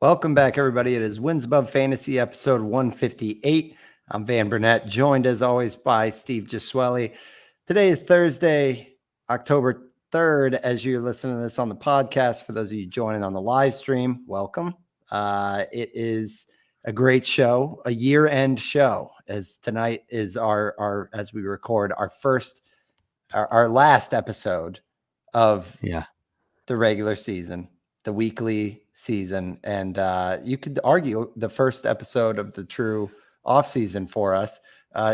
Welcome back, everybody. It is Wins Above Fantasy, episode 158. I'm Van Burnett, joined as always by Steve Giswelli. Today is Thursday, October 3rd. As you're listening to this on the podcast, for those of you joining on the live stream, welcome. It is a great show, a year-end show, as tonight is our as we record our last episode of the regular season, the weekly season, and you could argue the first episode of the true off season for us.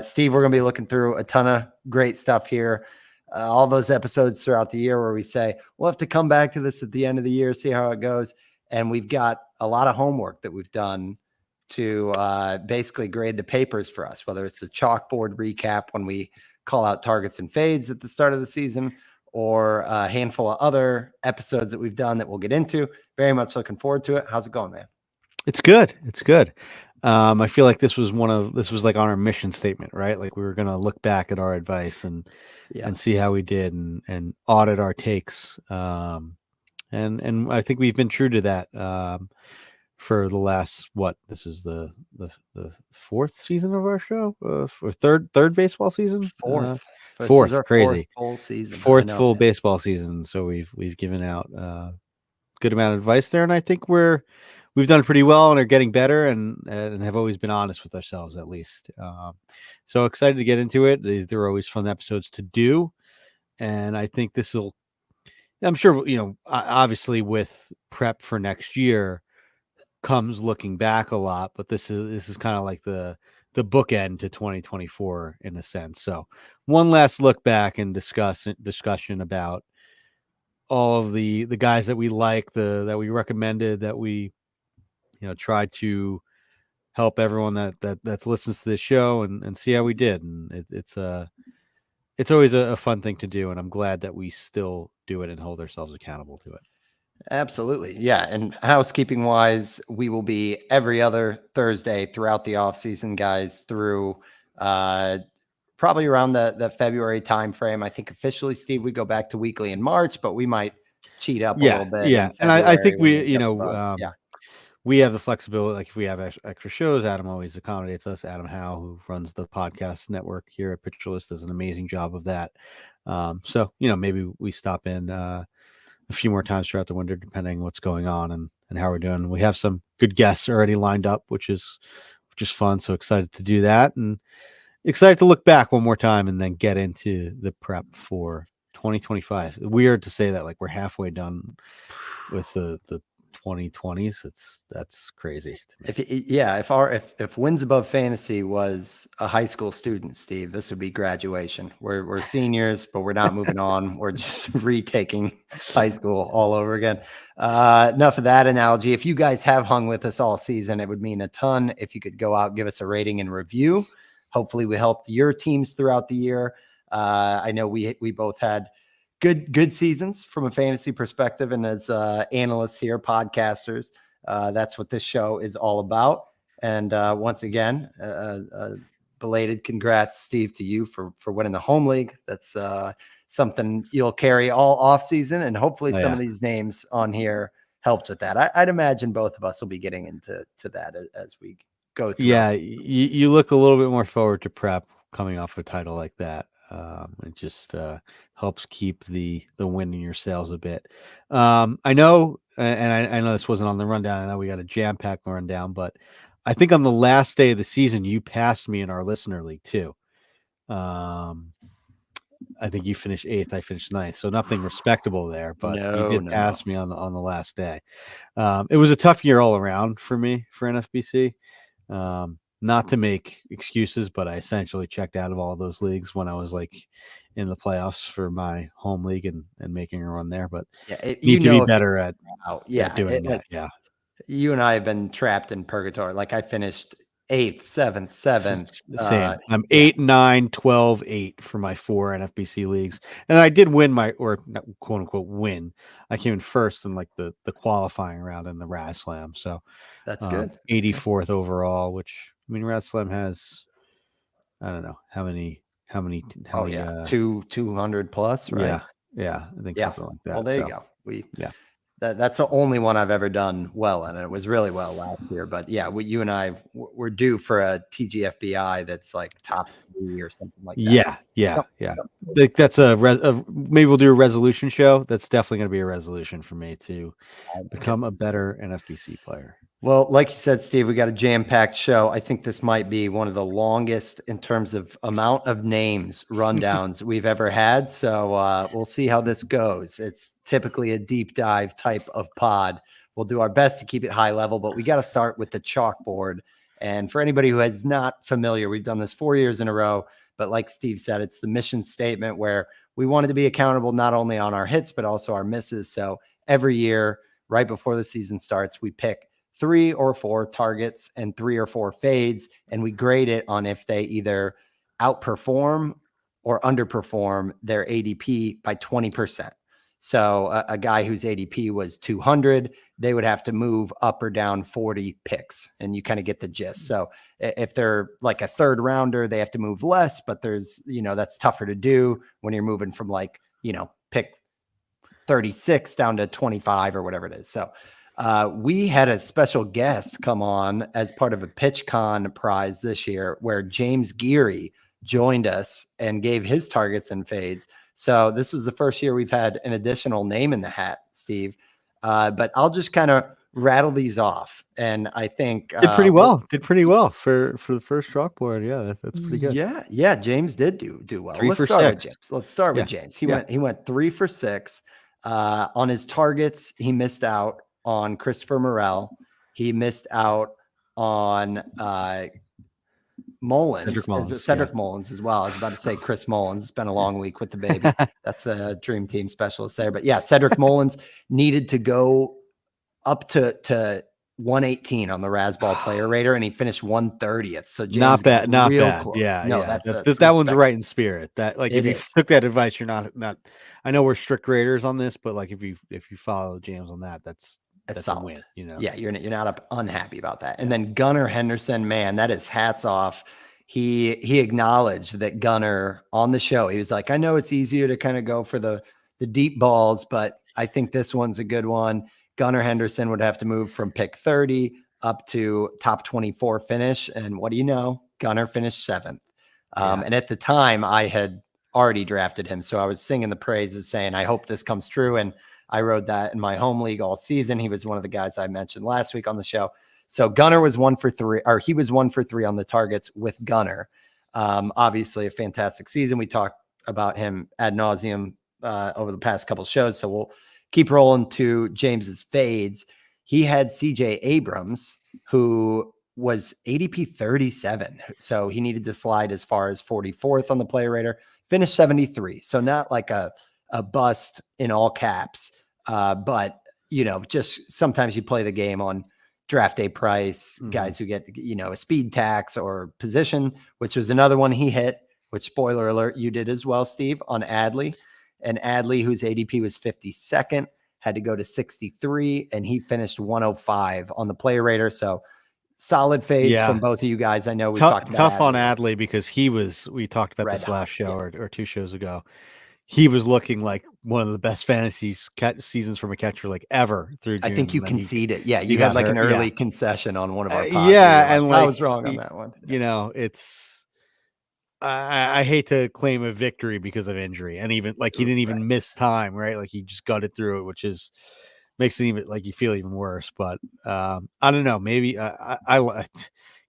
Steve, we're going to be looking through a ton of great stuff here. All those episodes throughout the year where we say we'll have to come back to this at the end of the year, see how it goes. And we've got a lot of homework that we've done to basically grade the papers for us, whether it's a chalkboard recap when we call out targets and fades at the start of the season, or a handful of other episodes that we've done that we'll get into. Very much looking forward to it. How's it going, man? It's good. It's good. I feel like this was like on our mission statement, right? Like we were going to look back at our advice and see how we did and audit our takes. And I think we've been true to that for the last, this is the fourth season of our show, or third baseball season. Fourth, crazy. Fourth full season. Fourth full baseball season. So we've given out good amount of advice there, and I think we've done pretty well and are getting better, and have always been honest with ourselves, at least. So excited to get into it. There are always fun episodes to do, and I think I'm sure, obviously with prep for next year comes looking back a lot, but this is kind of like the bookend to 2024 in a sense. So one last look back and discussion about all of the guys that we like, that we recommended, that we tried to help everyone that listens to this show and see how we did. And it's always a fun thing to do, and I'm glad that we still do it and hold ourselves accountable to it. Absolutely. Yeah. And housekeeping wise, we will be every other Thursday throughout the off season, guys, through probably around the February timeframe. I think officially, Steve, we go back to weekly in March, but we might cheat up a little bit. Yeah. And I think we have the flexibility. Like if we have extra shows, Adam always accommodates us. Adam Howe, who runs the podcast network here at Pitcher List, does an amazing job of that. So, maybe we stop in a few more times throughout the winter, depending on what's going on and how we're doing. We have some good guests already lined up, which is fun. So excited to do that, and excited to look back one more time and then get into the prep for 2025. Weird to say that, like we're halfway done with the 2020s. That's crazy. If Wins Above Fantasy was a high school student, Steve, this would be graduation. We're seniors, but we're not moving on. We're just retaking high school all over again. Enough of that analogy. If you guys have hung with us all season, it would mean a ton if you could go out and give us a rating and review. Hopefully we helped your teams throughout the year. I know we both had good seasons from a fantasy perspective, and as analysts here, podcasters, that's what this show is all about. And once again, belated congrats, Steve, to you for winning the home league. That's something you'll carry all off season, and hopefully some of these names on here helped with that. I'd imagine both of us will be getting into that as we go through. Yeah, you look a little bit more forward to prep coming off a title like that. It just helps keep the wind in your sails a bit. I know, and I know this wasn't on the rundown. I know we got a jam-packed rundown, but I think on the last day of the season, you passed me in our listener league too. I think you finished 8th. I finished 9th. So nothing respectable there, but you did pass me on the last day. It was a tough year all around for me for NFBC. Not to make excuses, but I essentially checked out of all of those leagues when I was like in the playoffs for my home league and making a run there. But need to be better at doing that. Yeah. You and I have been trapped in purgatory. Like I finished 8th, 7th, 7th. Same. I'm 8, 9, 12, 8 for my 4 NFBC leagues. And I did win quote unquote win. I came in first in like the qualifying round in the Raz Slam. So that's good. 84th overall, which Raz Slam has, I don't know how many 200 plus, right? Yeah. I think something like that. Well, there you go. That's the only one I've ever done well in, and it was really well last year. But yeah, you and I we're due for a TGFBI that's like top 3 or something like that. Yeah, yeah, Yep, yeah. yep. Like that's maybe we'll do a resolution show. That's definitely going to be a resolution for me to become a better NFBC player. Well, like you said, Steve, we got a jam-packed show. I think this might be one of the longest in terms of amount of names rundowns we've ever had. So we'll see how this goes. It's typically a deep dive type of pod. We'll do our best to keep it high level, but we got to start with the chalkboard. And for anybody who is not familiar, we've done this 4 years in a row. But like Steve said, it's the mission statement where we wanted to be accountable not only on our hits, but also our misses. So every year, right before the season starts, we pick 3 or 4 targets and 3 or 4 fades, and we grade it on if they either outperform or underperform their ADP by 20%. So a guy whose ADP was 200, they would have to move up or down 40 picks, and you kind of get the gist. So if they're like a third rounder, they have to move less, but there's, that's tougher to do when you're moving from like, pick 36 down to 25 or whatever it is. So we had a special guest come on as part of a PitchCon prize this year where James Geary joined us and gave his targets and fades. So this was the first year we've had an additional name in the hat, Steve. But I'll just kind of rattle these off. And I think did pretty well. Did pretty well for the first chalkboard. Yeah, that's pretty good. Yeah. James did do well. 3 Let's for start 6. with James. Let's start with James. He went 3 for 6. On his targets, he missed out on Christopher Morel. He missed out on Mullins, Cedric Mullins as well. I was about to say Chris Mullins. It's been a long week with the baby. That's a dream team specialist there. But yeah, Cedric Mullins needed to go up to 118 on the Razzball player rater, and he finished 130th. So James not bad, not real bad. close. Yeah, no, yeah. that's that one's right in spirit. That like if you took that advice, you're not. I know we're strict graders on this, but like if you follow James on that, that's solid. A win. Yeah, you're not unhappy about that. And then Gunnar Henderson, man, that is hats off. He acknowledged that Gunnar on the show. He was like, I know it's easier to kind of go for the deep balls, but I think this one's a good one. Gunnar Henderson would have to move from pick 30 up to top 24 finish. And what do you know? Gunnar finished 7th. And at the time I had already drafted him. So I was singing the praises saying, I hope this comes true. And I rode that in my home league all season. He was one of the guys I mentioned last week on the show. So Gunnar was 1 for 3, or he was 1 for 3 on the targets with Gunnar. Obviously a fantastic season. We talked about him ad nauseum over the past couple of shows. So we'll keep rolling to James's fades. He had CJ Abrams, who was ADP 37. So he needed to slide as far as 44th on the player rater, finished 73. So not like a bust in all caps. But, just sometimes you play the game on draft day price, guys who get, a speed tax or position, which was another one he hit, which spoiler alert, you did as well, Steve, on Adley. And Adley, whose ADP was 52nd, had to go to 63, and he finished 105 on the player rater. So solid fades from both of you guys. I know we talked about tough on Adley because we talked about this last show or 2 shows ago. He was looking like one of the best fantasy seasons from a catcher like ever through June. I think you conceded. You had like an early concession on one of our pods. And I was wrong on that one. It's I hate to claim a victory because of injury, and even like he didn't even miss time, right? Like he just got it through it, which makes it even like you feel even worse. But I don't know, maybe I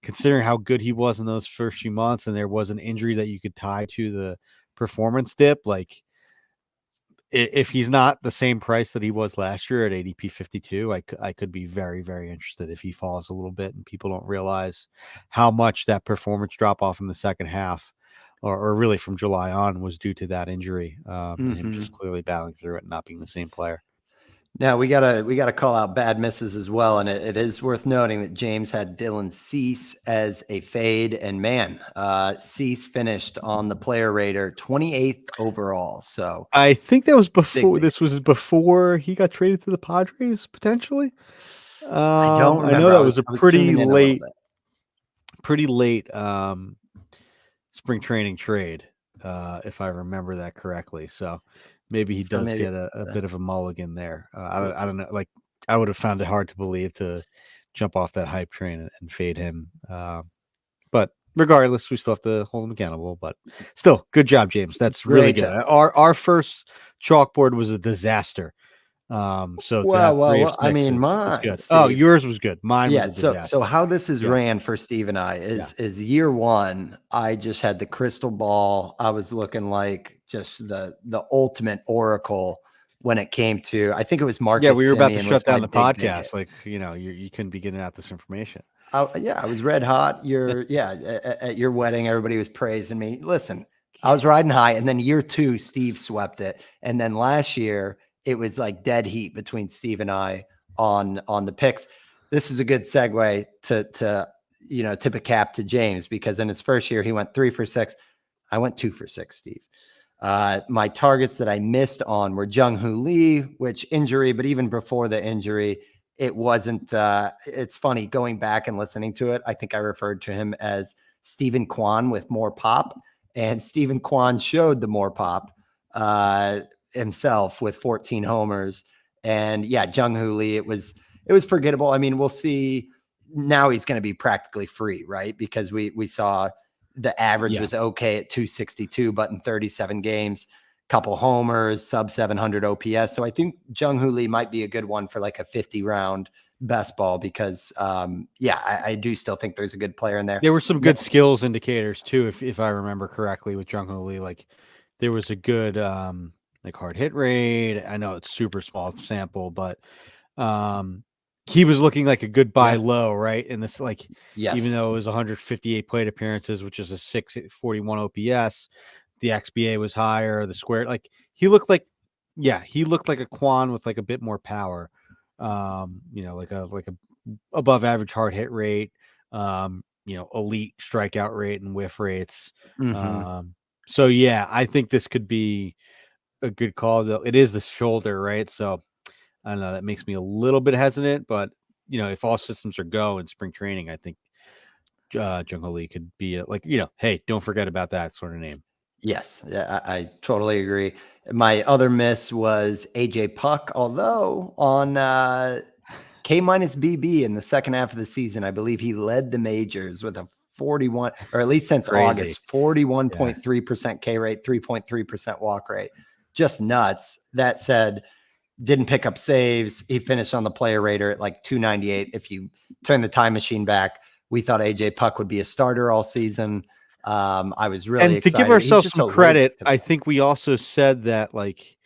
considering how good he was in those first few months, and there was an injury that you could tie to the performance dip. Like if he's not the same price that he was last year at ADP 52, I could be very, very interested if he falls a little bit and people don't realize how much that performance drop off in the second half or really from July on was due to that injury and him just clearly battling through it and not being the same player. Now we gotta call out bad misses as well, and it is worth noting that James had Dylan Cease as a fade, and man, Cease finished on the player rater 28th overall. So I think that was before. This was before he got traded to the Padres potentially. I don't remember. I know that was a pretty late spring training trade, if I remember that correctly. So maybe he So does maybe get a bit of a mulligan there. I don't know. Like I would have found it hard to believe to jump off that hype train and fade him. But regardless, we still have to hold him accountable. But still, good job, James. That's really great good. job. Our first chalkboard was a disaster. So to have three of I six mean, is mine, good. Oh, Steve. yours was good. Mine was Yeah, a so disaster. how this is Yeah, ran for Steve and I yeah, is year one, I just had the crystal ball. I was looking like just the ultimate oracle when it came to, I think it was yeah. Marcus We were about to Simeon shut was my down the big hit. podcast. Like you couldn't be getting out this information. Yeah, I was red hot. At your wedding, everybody was praising me. Listen, I was riding high, and then year two, Steve swept it, and then last year it was like dead heat between Steve and I on the picks. This is a good segue to tip a cap to James, because in his first year he went 3 for 6. I went 2 for 6, Steve. My targets that I missed on were Jung Hoo Lee, which injury, but even before the injury, it wasn't. It's funny going back and listening to it. I think I referred to him as Stephen Kwan with more pop, and Stephen Kwan showed the more pop himself with 14 homers. And yeah, Jung Hoo Lee, it was forgettable. I mean, we'll see. Now he's going to be practically free, right? Because we saw the average Yeah. was okay at 262, but in 37 games, couple homers, sub 700 OPS. So I think Jung Hoo Lee might be a good one for like a 50 round best ball, because I do still think there's a good player in there. There were some good skills indicators too, if I remember correctly, with Jung Ho Lee. Like there was a good like hard hit rate. I know it's super small sample, but um he was looking like a good buy low, right? And this, like, even Yes. though it was 158 plate appearances, which is a 641 OPS, the XBA was higher, the square, like he looked like, yeah, he looked like a Quan with like a bit more power. Like a above average hard hit rate, elite strikeout rate and whiff rates. Mm-hmm. So yeah, I think this could be a good call. Though it is the shoulder, right? So I don't know. That makes me a little bit hesitant, but if all systems are go in spring training, I think Jung Ho Lee could be hey, don't forget about that sort of name. Yes, yeah, I totally agree. My other miss was AJ Puck, although on K minus BB in the second half of the season, I believe he led the majors with a 41, or at least since Crazy. August, Yeah. 41.3% K rate, 3.3% walk rate. Just nuts. That said, didn't pick up saves. He finished on the player rater at like 298. If you turn the time machine back, we thought AJ Puck would be a starter all season. I was really And to give excited. He's ourselves just some credit, allergic to the I pen. think we also said that, like,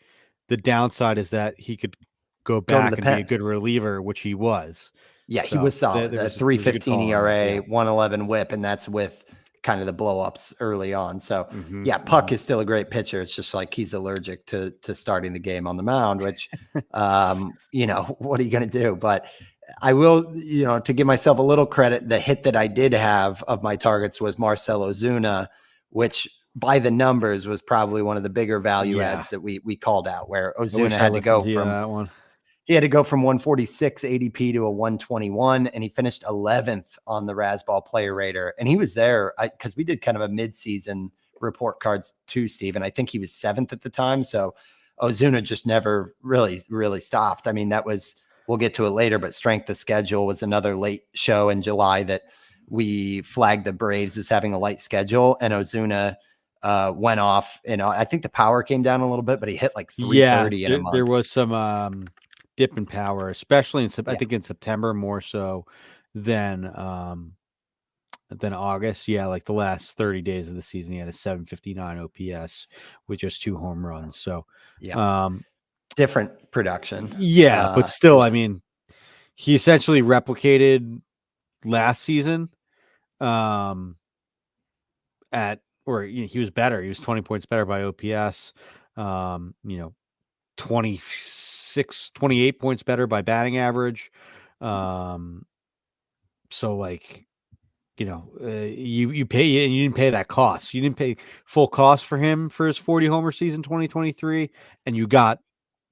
the downside is that he could go Go to back the and be a pen. good reliever, which he was. Yeah, he So was solid. A there was a good 315 call on that. ERA, Yeah. 111 whip, and that's with kind of the blowups early on. So Hmm. yeah, Puck is still a great pitcher. It's just like he's allergic to starting the game on the mound, which what are you gonna do? But I will, to give myself a little credit, the hit that I did have of my targets was Marcell Ozuna, which by the numbers was probably one of the bigger value Yeah. adds that we called out, where I Ozuna wish I had to listened go to you on from that one. he had to go from 146 ADP to a 121, and he finished 11th on the Razzball player rater. And he was there because we did kind of a midseason report cards too, Steve. And I think he was 7th at the time. So Ozuna just never really stopped. I mean, we'll get to it later, but strength of schedule was another late show in July that we flagged the Braves as having a light schedule, and Ozuna went off. And I think the power came down a little bit, but he hit like Yeah, 330 in a there month. was some dip in power, especially I Yeah. think in September, more so than August. Yeah, like the last 30 days of the season, he had a 759 OPS with just 2 home runs. So, Yeah. um, Different production. yeah, but still, Yeah. I mean, he essentially replicated last season. Um, he was better. He was 20 points better by OPS. Um, you know, 28 points better by batting average. Um, so like, you pay, and you didn't pay that cost. You didn't pay full cost for him for his 40 homer season 2023, and you got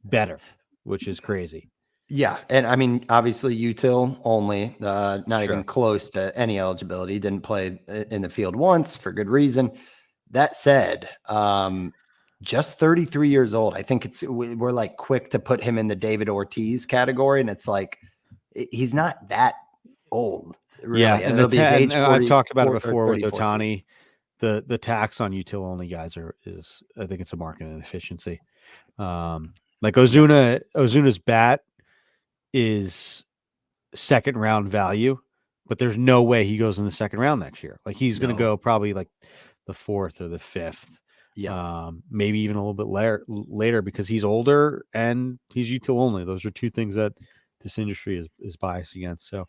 better, which is crazy. Yeah. And I mean, obviously, util only, not even Sure. close to any eligibility. Didn't play in the field once for good reason. That said, just 33 years old. I think we're like quick to put him in the David Ortiz category, and it's like he's not that old, really. Yeah, and It'll be his age 40. I've talked about it or before with 34 season. Otani. The tax on util only guys is I think it's a market inefficiency. Like Ozuna's bat is second round value, but there's no way he goes in the second round next year. Like he's going to go probably like the fourth or the fifth. Yeah. Maybe even a little bit later because he's older and he's util only. Those are two things that this industry is biased against. So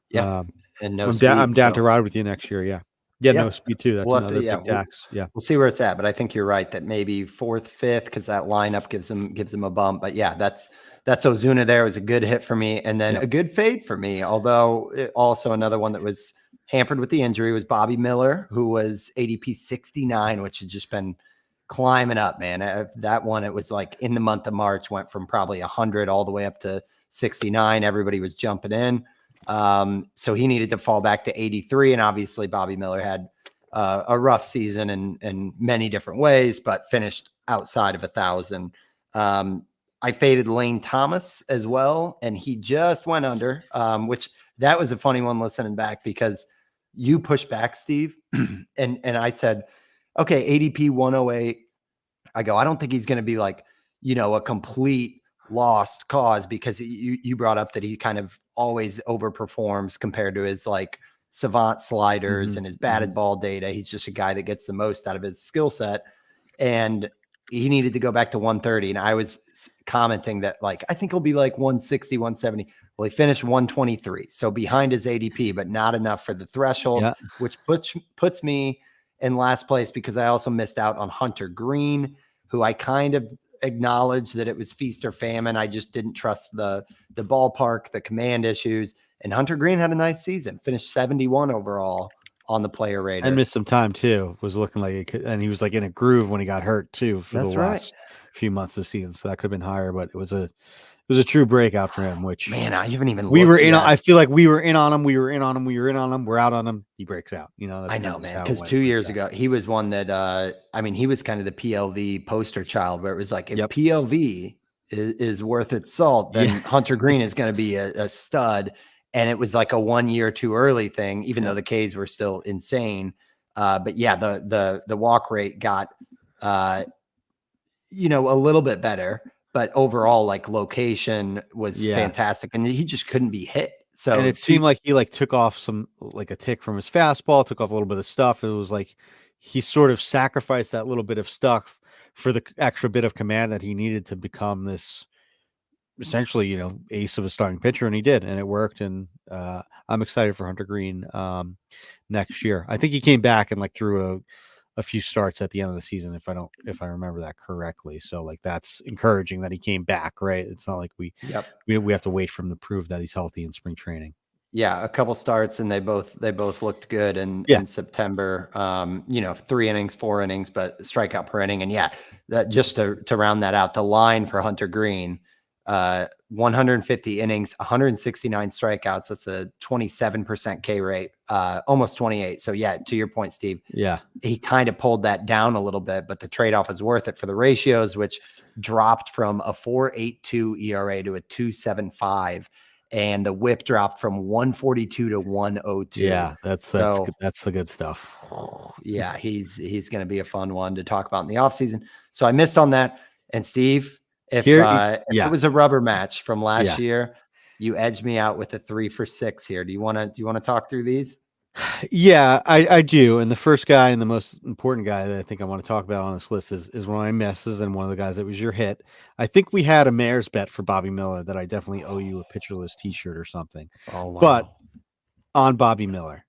Yeah. And no I'm speed. I'm down to ride with you next year. Yeah. Yeah, Yeah. no speed too. That's We'll have another to, big tax. Yeah. We'll see where it's at, but I think you're right that maybe fourth, fifth, because that lineup gives him a bump. But yeah, that's Ozuna there. It was a good hit for me, and then a good fade for me. Although also another one that was hampered with the injury was Bobby Miller, who was ADP 69, which had just been climbing up, man. That one, it was like in the month of March, went from probably 100 all the way up to 69. Everybody was jumping in. So he needed to fall back to 83. And obviously Bobby Miller had a rough season in many different ways, but finished outside of 1,000. I faded Lane Thomas as well, and he just went under, which that was a funny one listening back because you pushed back, Steve, and I said, okay, ADP 108. I go, I don't think he's going to be like, a complete lost cause because you brought up that he kind of always overperforms compared to his like savant sliders and his batted ball data. He's just a guy that gets the most out of his skill set. And he needed to go back to 130. And I was commenting that like, I think he'll be like 160, 170. Well, he finished 123. So behind his ADP, but not enough for the threshold, which puts me in last place because I also missed out on Hunter Green, who I kind of acknowledged that it was feast or famine. I just didn't trust the ballpark, the command issues. And Hunter Green had a nice season, finished 71 overall on the player rater. And missed some time too. Was looking like it could, and he was like in a groove when he got hurt too for the last few months of the season. So that could have been higher, but it was a true breakout for him. Which man, I haven't even. We were in. I feel like we were in on him. We were in on him. We were in on him. We're out on him. He breaks out. That's I know, man. Because 2 years ago, he was one that. He was kind of the PLV poster child, where it was like if PLV is worth its salt, then Hunter Green is going to be a stud. And it was like a 1 year too early thing, even though the Ks were still insane. But yeah, the walk rate got, a little bit better, but overall, like location was fantastic, and he just couldn't be hit. So and it seemed like he like took off some like a tick from his fastball, took off a little bit of stuff. It was like he sort of sacrificed that little bit of stuff for the extra bit of command that he needed to become this essentially, ace of a starting pitcher, and he did, and it worked. And I'm excited for Hunter Green next year. I think he came back and like threw a few starts at the end of the season, if I remember that correctly. So like that's encouraging that he came back, right? It's not like we have to wait for him to prove that he's healthy in spring training. Yeah, a couple starts, and they both looked good in September. 3 innings, 4 innings, but strikeout per inning. And that just to round that out, the line for Hunter Green. 150 innings, 169 strikeouts. That's a 27% K rate, almost 28. So to your point, Steve, he kind of pulled that down a little bit, but the trade-off was worth it for the ratios, which dropped from a 4.82 ERA to a 2.75. And the whip dropped from 142 to 102. Yeah, that's the good stuff. Yeah, he's going to be a fun one to talk about in the offseason. So I missed on that. And Steve, if it was a rubber match from last year, you edged me out with a 3 for 6 here. Do you want to talk through these? Yeah, I do. And the first guy and the most important guy that I think I want to talk about on this list is one of my misses and one of the guys that was your hit. I think we had a mayor's bet for Bobby Miller that I definitely owe you a pitcherless t-shirt or something. Oh, wow. But on Bobby Miller.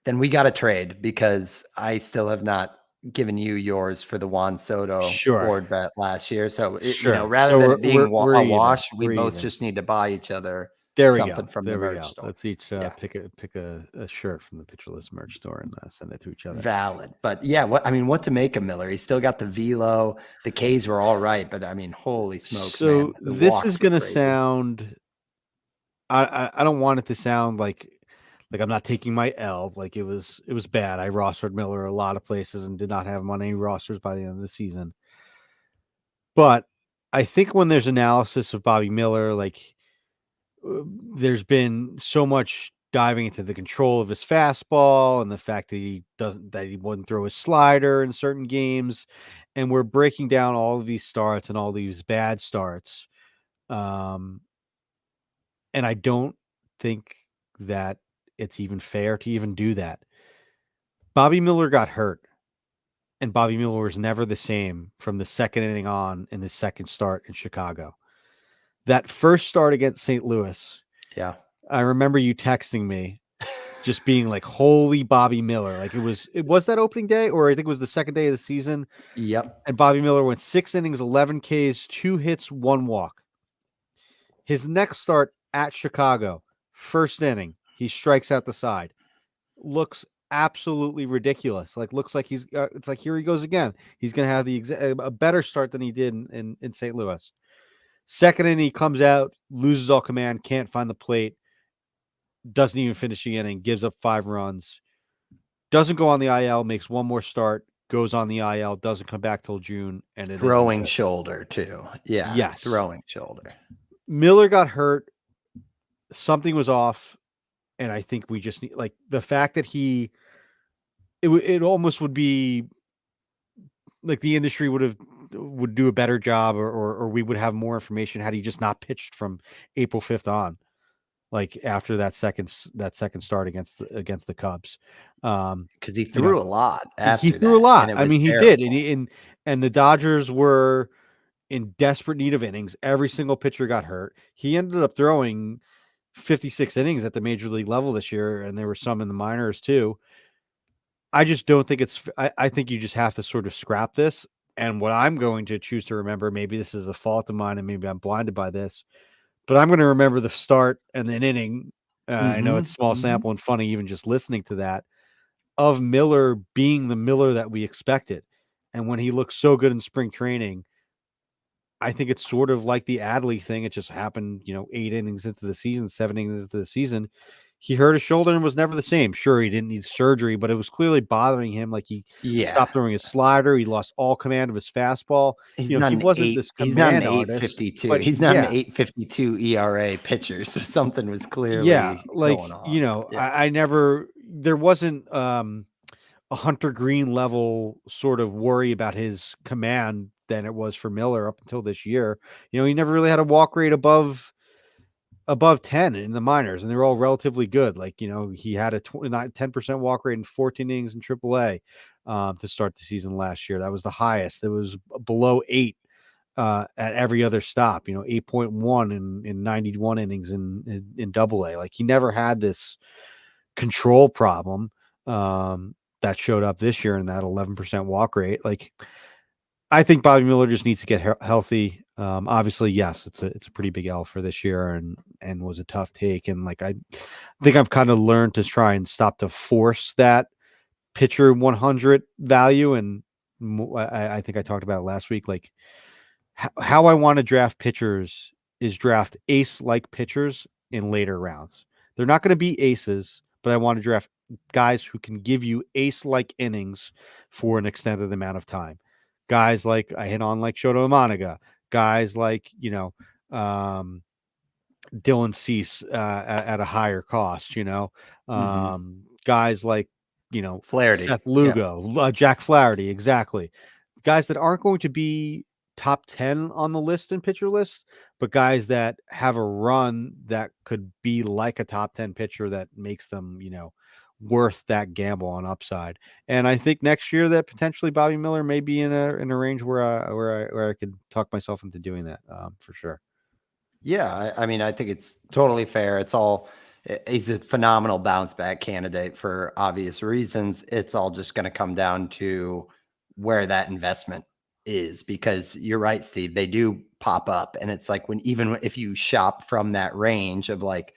Then we got to trade because I still have not given you yours for the Juan Soto board bet last year. So, rather than it being a wash, we both just need to buy each other something from the merch store. Let's each pick a shirt from the Pitcherless merch store and send it to each other. Valid. But what to make of Miller? He's still got the velo. The Ks were all right, but holy smokes. So this is going to sound, I don't want it to sound like I'm not taking my L. Like it was bad. I rostered Miller a lot of places and did not have him on any rosters by the end of the season. But I think when there's analysis of Bobby Miller, like there's been so much diving into the control of his fastball and the fact that he wouldn't throw his slider in certain games, and we're breaking down all of these starts and all these bad starts. Um, and I don't think that it's even fair to even do that. Bobby Miller got hurt, and Bobby Miller was never the same from the second inning on in the second start in Chicago. That first start against St. Louis, Yeah. I remember you texting me just being like, holy Bobby Miller. Like it was that opening day, or I think it was the second day of the season. Yep. And Bobby Miller went 6 innings, 11 Ks, 2 hits, 1 walk. His next start at Chicago, first inning, he strikes out the side. Looks absolutely ridiculous. Like looks like it's like here he goes again. He's going to have a better start than he did in St. Louis. Second inning, he comes out, loses all command, can't find the plate, doesn't even finish the inning, gives up 5 runs, doesn't go on the IL, makes one more start, goes on the IL, doesn't come back till June, and it Throwing isn't good. shoulder too. Yeah. Yes. Throwing shoulder. Miller got hurt. Something was off. And I think we just need, like, the fact that it almost would be like the industry would do a better job, or we would have more information had he just not pitched from April 5th on, like after that second start against the Cubs. Because he threw a lot after He threw a that, lot. and it I was mean, he terrible. did. And the Dodgers were in desperate need of innings. Every single pitcher got hurt. He ended up throwing 56 innings at the major league level this year, and there were some in the minors too. I just don't think I think you just have to sort of scrap this. And what I'm going to choose to remember, maybe this is a fault of mine and maybe I'm blinded by this, but I'm going to remember the start and then inning. I know it's small sample and funny even just listening to that, of Miller being the Miller that we expected. And when he looked so good in spring training, I think it's sort of like the Adley thing. It just happened, 8 innings into the season, 7 innings into the season. He hurt his shoulder and was never the same. Sure, he didn't need surgery, but it was clearly bothering him. Like he stopped throwing his slider. He lost all command of his fastball. He's He not an wasn't eight. this He's not an command artist, 852. but He's not an 852 ERA pitcher. So something was clearly going on. Yeah. I never, there wasn't a Hunter Green level sort of worry about his command than it was for Miller up until this year. He never really had a walk rate above 10 in the minors, and they're all relatively good. Like, he had a 10% walk rate in 14 innings in AAA to start the season last year. That was the highest. It was below 8 at every other stop, 8.1 in 91 innings in AA. Like, he never had this control problem that showed up this year in that 11% walk rate. Like, I think Bobby Miller just needs to get healthy. Obviously, yes, it's a pretty big L for this year, and was a tough take. And like, I think I've kind of learned to try and stop to force that pitcher 100 value. And I think I talked about it last week. Like, how I want to draft pitchers is draft ace-like pitchers in later rounds. They're not going to be aces, but I want to draft guys who can give you ace-like innings for an extended amount of time. Guys like I hit on, like Shoto Imanaga, guys like, Dylan Cease at a higher cost, guys like, Flaherty. Seth Lugo, Jack Flaherty, exactly. Guys that aren't going to be top 10 on the list and pitcher list, but guys that have a run that could be like a top 10 pitcher that makes them, worth that gamble on upside. And I think next year that potentially Bobby Miller may be in a range where I could talk myself into doing that for sure. Yeah, I mean, I think it's totally fair. He's a phenomenal bounce back candidate for obvious reasons. It's all just going to come down to where that investment is, because you're right, Steve. They do pop up, and it's like even if you shop from that range of like,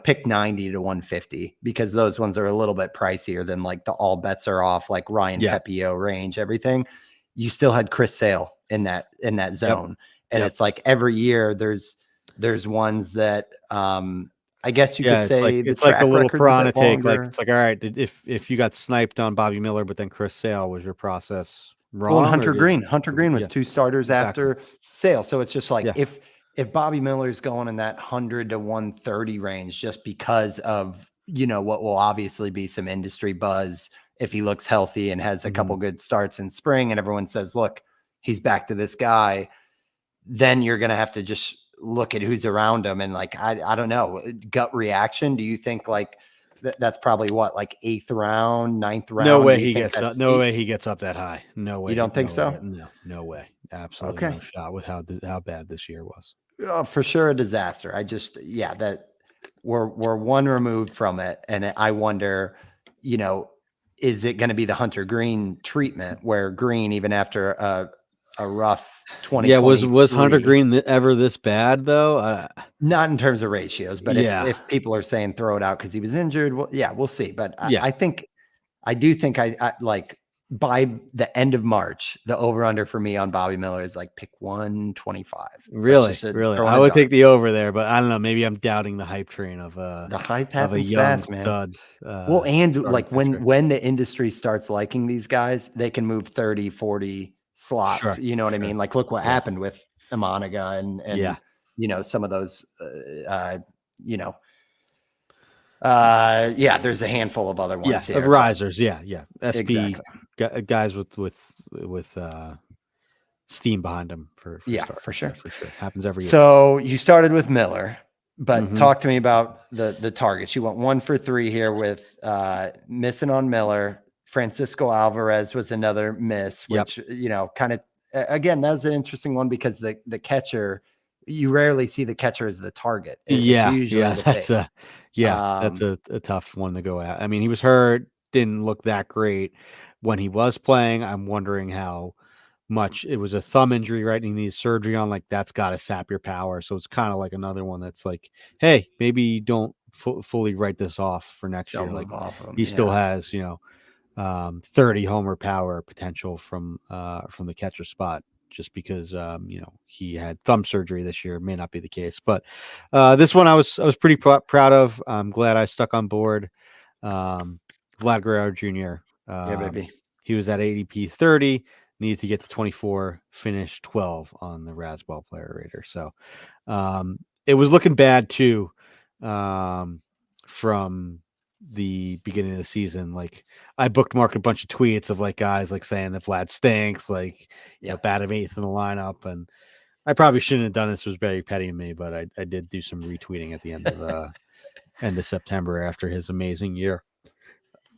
pick 90 to 150, because those ones are a little bit pricier than like the all bets are off, like Ryan Pepio range, everything. You still had Chris Sale in that zone. Yep. And it's like every year there's ones that I guess you could say it's like the little piranha take. Like, it's like, all right, if you got sniped on Bobby Miller, but then Chris Sale was your process wrong? and Hunter or Green. Hunter Green was yeah, 2 starters exactly. after Sale. So it's just like Yeah. if Bobby Miller's going in that 100 to 130 range just because of, what will obviously be some industry buzz if he looks healthy and has a couple good starts in spring and everyone says, look, he's back to this guy, then you're going to have to just look at who's around him. And like, I don't know, gut reaction. Do you think like that's probably what, like 8th round, 9th No round? way Do you he think gets up. that's No steep? way he gets up that high. No way. You don't think No so? way. No way. Absolutely Okay. no shot with how bad this year was. For sure a disaster. That we're one removed from it. And I wonder, is it going to be the Hunter Green treatment where Green, even after a rough Yeah, was Hunter 2023, Green ever this bad though? not in terms of ratios, but Yeah. if people are saying throw it out because he was injured, well, yeah, we'll see. But Yeah. I do think I like by the end of March, the over under for me on Bobby Miller is like pick 125. Really? I would take the over there, but I don't know. Maybe I'm doubting the hype train of the hype a happens young fast, man. stud. Well, and starting like pitcher. when the industry starts liking these guys, they can move 30, 40 slots. Sure, You know what I mean? Like, look what Yeah. happened with Amanaga and Yeah. some of those, there's a handful of other ones here. Of risers. Yeah. SP Exactly. guys with steam behind them for starters. For sure. For sure. Happens every year. So you started with Miller, but talk to me about the targets. You went 1 for 3 here with missing on Miller. Francisco Alvarez was another miss, which, kind of, again, that was an interesting one because the catcher, you rarely see the catcher as the target. It's usually that's a tough one to go at. I mean, he was hurt, didn't look that great when he was playing. I'm wondering how much it was a thumb injury, right? And he needs surgery on, like, that's got to sap your power. So it's kind of like another one that's like, hey, maybe you don't fully write this off for next year. Like, he still has, 30 homer power potential from the catcher spot. Just because he had thumb surgery this year, may not be the case. But this one I was pretty proud of. I'm glad I stuck on board. Vlad Guerrero Jr. Yeah, baby. He was at ADP 30, needed to get to 24, finished 12 on the Razzball Player Rater. So it was looking bad too from the beginning of the season. Like, I bookmarked a bunch of tweets of like guys like saying that Vlad stinks, like bat of 8th in the lineup, and I probably shouldn't have done this. It was very petty of me, but I did do some retweeting at the end of September after his amazing year.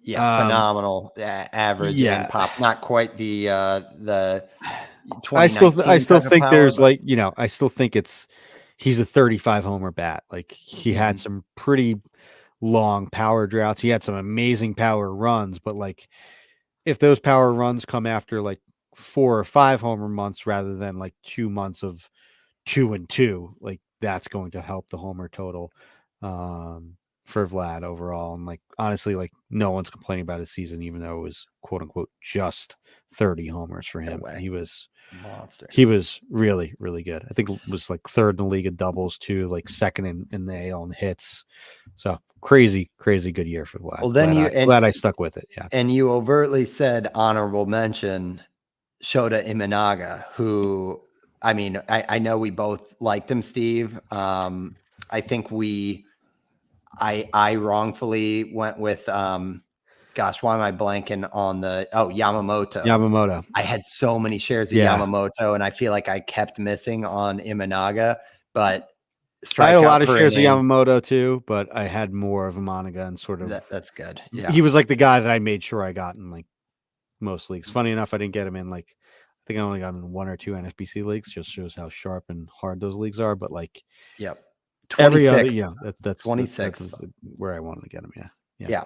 Phenomenal average and pop. Not quite the I still think power, there's like, I still think he's a 35 homer bat. Like, he had some pretty long power droughts. He had some amazing power runs, but like, if those power runs come after like 4 or 5 homer months rather than like 2 months of 2 and 2, like, that's going to help the homer total for Vlad overall. And like, honestly, like, no one's complaining about his season, even though it was quote unquote just 30 homers for him. He was monster. He was really, really good. I think it was like 3rd in the league of doubles too, like 2nd in the AL in hits. So crazy good year for Vlad. Well, then glad I stuck with it. Yeah. And you overtly said honorable mention Shota Imanaga, who, I mean, I know we both liked him, Steve. I think I wrongfully went with gosh, why am I blanking on Yamamoto? I had so many shares of Yamamoto, and I feel like I kept missing on Imanaga, but I had a lot of shares of Yamamoto too, but I had more of Amanaga, and sort of that's good. Yeah, he was like the guy that I made sure I got in like most leagues. Funny enough, I didn't get him in like, I think I only got him in 1 or 2 NFBC leagues. Just shows how sharp and hard those leagues are. But like, every other, that's 26 that's where I wanted to get him.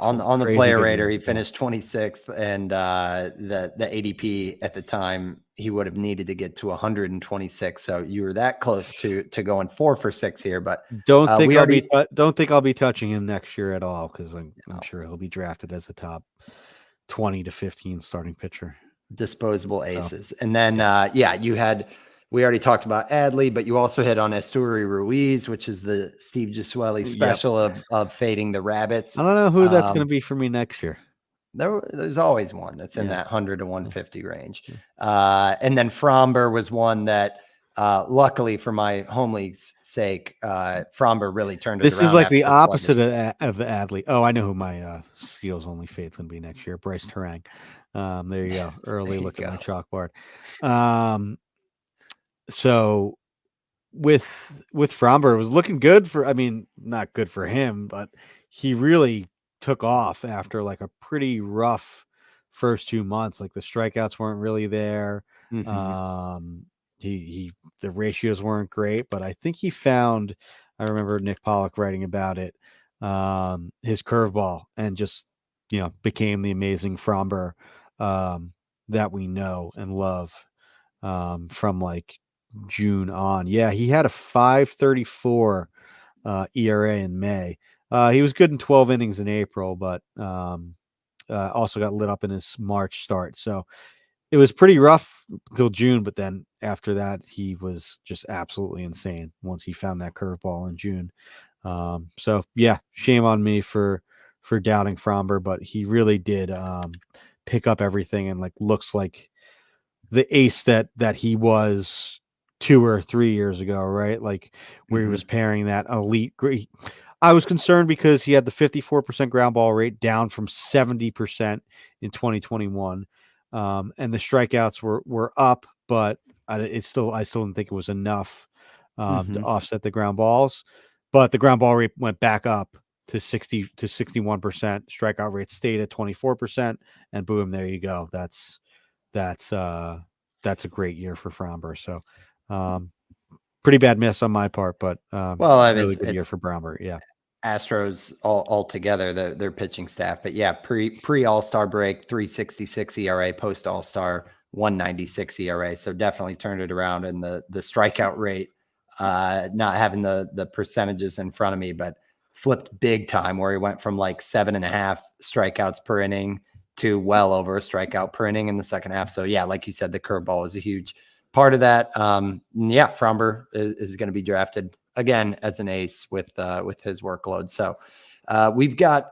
On the player rater, he finished 26th, and the ADP at the time, he would have needed to get to 126. So you were that close to going 4 for 6 here. But don't think I'll be touching him next year at all, because I'm sure he'll be drafted as a top 20 to 15 starting pitcher. Disposable aces, and then you had. We already talked about Adley, but you also hit on Esteury Ruiz, which is the Steve Gisueli special of fading the rabbits. I don't know who that's going to be for me next year. There's always one that's in Yeah. that 100 to 150 range. Yeah. And then Fromber was one that, luckily for my home league's sake, Fromber really turned it This is around like after the the sluggish. opposite of the Adley. Oh, I know who my Seals only fate's gonna be next year. Bryce Terang. There you go. Early There you look at my go. chalkboard. So with Fromber, it was looking good for. I mean, not good for him, but he really took off after like a pretty rough first 2 months. Like the strikeouts weren't really there. Mhm. Um, he the ratios weren't great, but I think he found. I remember Nick Pollock writing about it. His curveball and just became the amazing Fromber that we know and love from like June on. Yeah, he had a 5.34 ERA in May. He was good in 12 innings in April, but also got lit up in his March start. So it was pretty rough till June, but then after that, he was just absolutely insane once he found that curveball in June. So yeah, shame on me for doubting Fromber, but he really did pick up everything and like looks like the ace that he was 2 or 3 years ago, right? Like where he was Mhm. pairing that elite great. I was concerned because he had the 54% ground ball rate down from 70% in 2021. And the strikeouts were up, but I still didn't think it was enough to Mhm. offset the ground balls. But the ground ball rate went back up to 60 to 61%. Strikeout rate stayed at 24%, and boom, there you go. That's that's a great year for Fromber. So pretty bad miss on my part, but Well, I mean, really good year it's for Bromber. Yeah. Astros all together, their pitching staff. But yeah, pre All-Star break, 3.66 ERA, post All-Star 1.96 ERA. So definitely turned it around. And the strikeout rate, not having the percentages in front of me, but flipped big time, where he went from like 7.5 strikeouts per inning to well over a strikeout per inning in the second half. So yeah, like you said, the curveball is a huge part of that. Yeah, Fromber is going to be drafted again as an ace with his workload. So we've got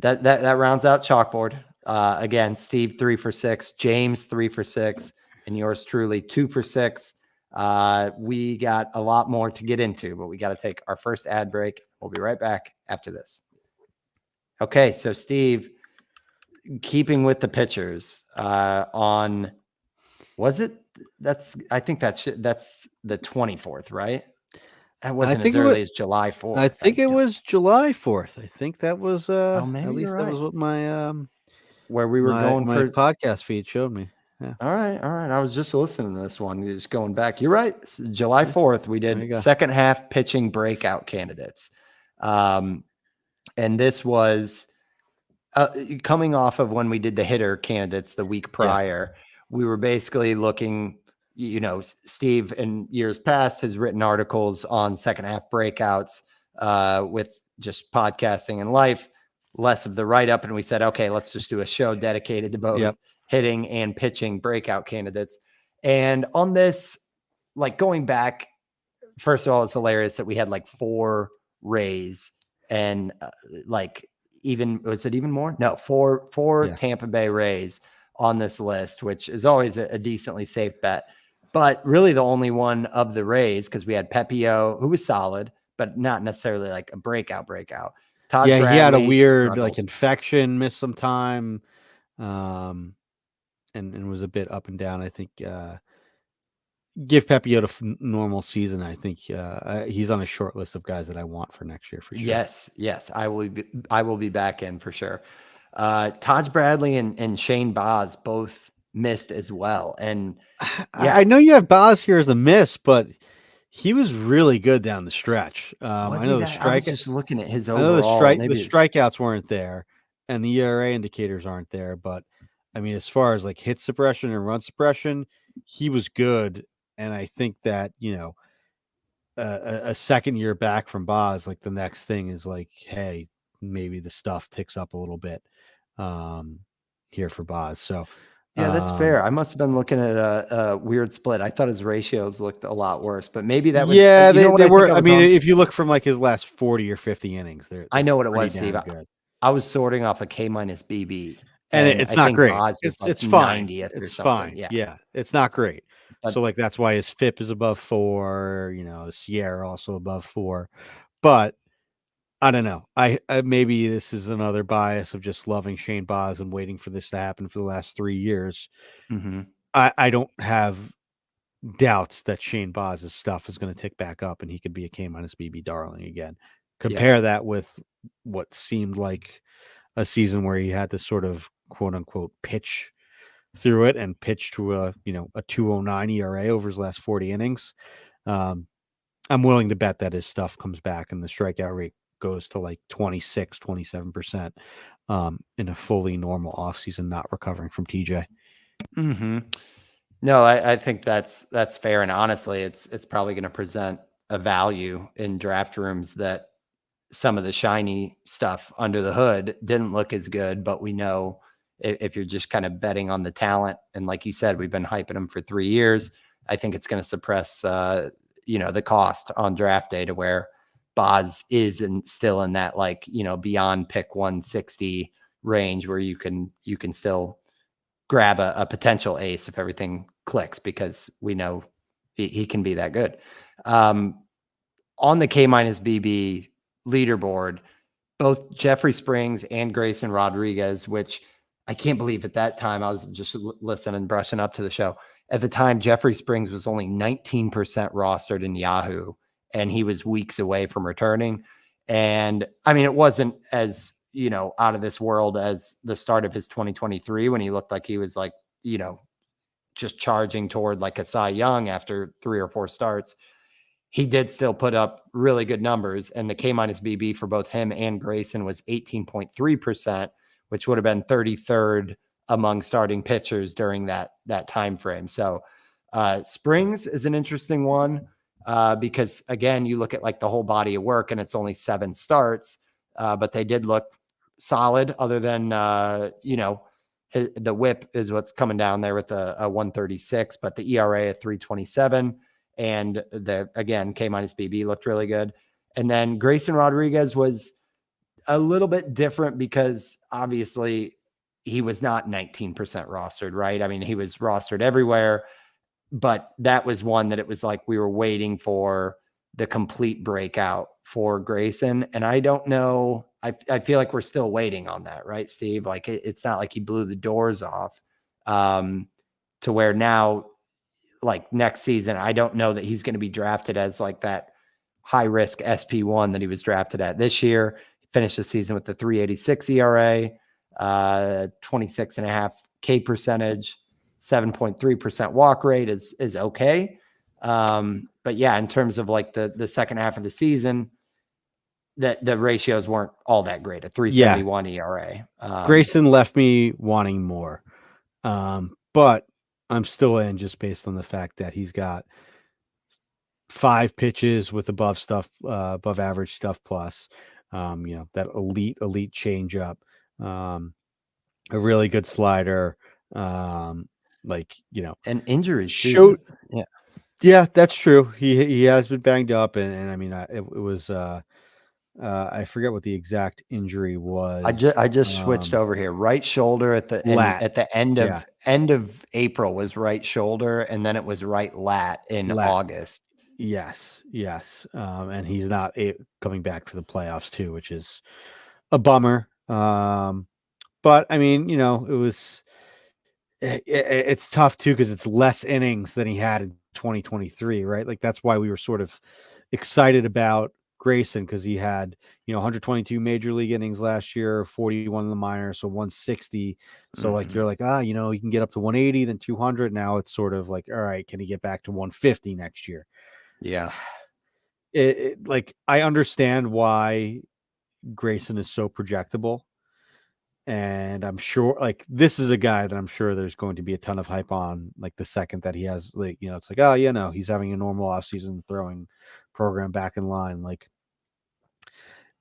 that rounds out chalkboard. Again, Steve 3 for 6, James 3 for 6, and yours truly 2 for 6. We got a lot more to get into, but we got to take our first ad break. We'll be right back after this. Okay, so Steve, keeping with the pitchers, on was it? I think that's the 24th, right? That I wasn't as think it was early as July 4th. I think it was July 4th. I think that was Oh, at maybe you're least that right. was what my Where we were going my for. podcast feed showed me. Yeah. All right, all right. I was just listening to this one. You're just going back. You're right. July Yeah. 4th, we There you did go. second half pitching breakout candidates. And this was coming off of when we did the hitter candidates the week Yeah. prior. We were basically looking, Steve in years past has written articles on second half breakouts with just podcasting and life, less of the write up. And we said, okay, let's just do a show dedicated to both Yep. hitting and pitching breakout candidates. And on this, like going back, first of all, it's hilarious that we had like 4 Rays and like even was it even more? No, four Yeah. Tampa Bay Rays on this list, which is always a decently safe bet. But really the only one of the Rays, because we had Pepio, who was solid, but not necessarily like a breakout. Taj Yeah, he had a Bradley weird like struggled. infection, missed some time, and was a bit up and down. I think give Pepiot a normal season. I think he's on a short list of guys that I want for next year for sure. Yes, I will be back in for sure. Taj Bradley and Shane Baz both missed as well. And yeah, I know you have Boz here as a miss, but he was really good down the stretch. was I he know the that? I was strike. just looking at his I know overall. the Maybe it's strikeouts weren't there, and the ERA indicators aren't there. But I mean, as far as like hit suppression and run suppression, he was good. And I think that a second year back from Boz, like the next thing is like, hey, maybe the stuff ticks up a little bit here for Boz. So yeah, that's fair. I must have been looking at a weird split. I thought his ratios looked a lot worse, but maybe that was, yeah, you know what they I think were. I I was mean, on? if you look from like his last 40 or 50 innings, I they're know what it pretty was, Steve. damn good. I was sorting off a K minus BB, and and it's I not think great. Boz was like It's fine. 90th or It's something. fine. Yeah. Yeah, it's not great. So But like that's why his FIP is above 4. Sierra also above 4, but I don't know. I maybe this is another bias of just loving Shane Boz and waiting for this to happen for the last 3 years. mhm, I don't have doubts that Shane Boz's stuff is going to tick back up and he could be a K minus BB darling again. yeah. Compare that with what seemed like a season where he had to sort of quote unquote pitch through it and pitch to a 209 ERA over his last 40 innings. Um, I'm willing to bet that his stuff comes back and the strikeout rate goes to like 26, 27% in a fully normal offseason, not recovering from TJ. Mhm. No, I think that's fair, and honestly, it's probably gonna present a value in draft rooms that some of the shiny stuff under the hood didn't look as good, but we know if you're just kind of betting on the talent, and like you said, we've been hyping them for 3 years. I think it's going to suppress, the cost on draft day to where Boz is still in that beyond pick 160 range where you can still grab a potential ace if everything clicks because we know he can be that good. Um, on the K minus BB leaderboard, both Jeffrey Springs and Grayson Rodriguez, which I can't believe at that time, I was just listening and brushing up to the show. At the time, Jeffrey Springs was only 19% rostered in Yahoo, and he was weeks away from returning. And I mean, it wasn't as, out of this world as the start of his 2023 when he looked like he was like, just charging toward like a Cy Young after 3 or 4 starts. He did still put up really good numbers, and the K minus BB for both him and Grayson was 18.3%, which would have been 33rd among starting pitchers during that time frame. So Springs is an interesting one because again, you look at like the whole body of work, and it's only 7 starts, but they did look solid. Other than the WHIP is what's coming down there with a 136, but the ERA at 327. And the again K minus BB looked really good. And then Grayson Rodriguez was a little bit different because obviously he was not 19% rostered, right? I mean, he was rostered everywhere, but that was one that it was like we were waiting for the complete breakout for Grayson. And I don't know. I feel like we're still waiting on that, right, Steve? Like it's not like he blew the doors off to where now like next season, I don't know that he's going to be drafted as like that high risk SP1 that he was drafted at this year. He finished the season with the 386 ERA, 26.5 K percentage, 7.3% walk rate is okay. But yeah, in terms of like the second half of the season, that the ratios weren't all that great. A 371 ERA. Grayson left me wanting more. But I'm still in just based on the fact that he's got 5 pitches with above average stuff plus, that elite change up, a really good slider, and injuries showed. too. Yeah. Yeah, that's true. He has been banged up, and I mean, it was I forget what the exact injury was. I just switched over here. Right shoulder at the Lat, at the yeah, end of April was right shoulder, and then it was right lat in lat. August. Yes, and he's not coming back for the playoffs too, which is a bummer. But I mean, it's tough too because it's less innings than he had in 2023, right? Like that's why we were sort of excited about Grayson because he had 122 major league innings last year, 41 in the minors, so 160. So like Mhm. you're like, he can get up to 180, then 200. Now it's sort of like, all right, can he get back to 150 next year? Yeah. Like I understand why Grayson is so projectable. And I'm sure like this is a guy that I'm sure there's going to be a ton of hype on like the second that he has like, it's like, he's having a normal offseason throwing program back in line. Like,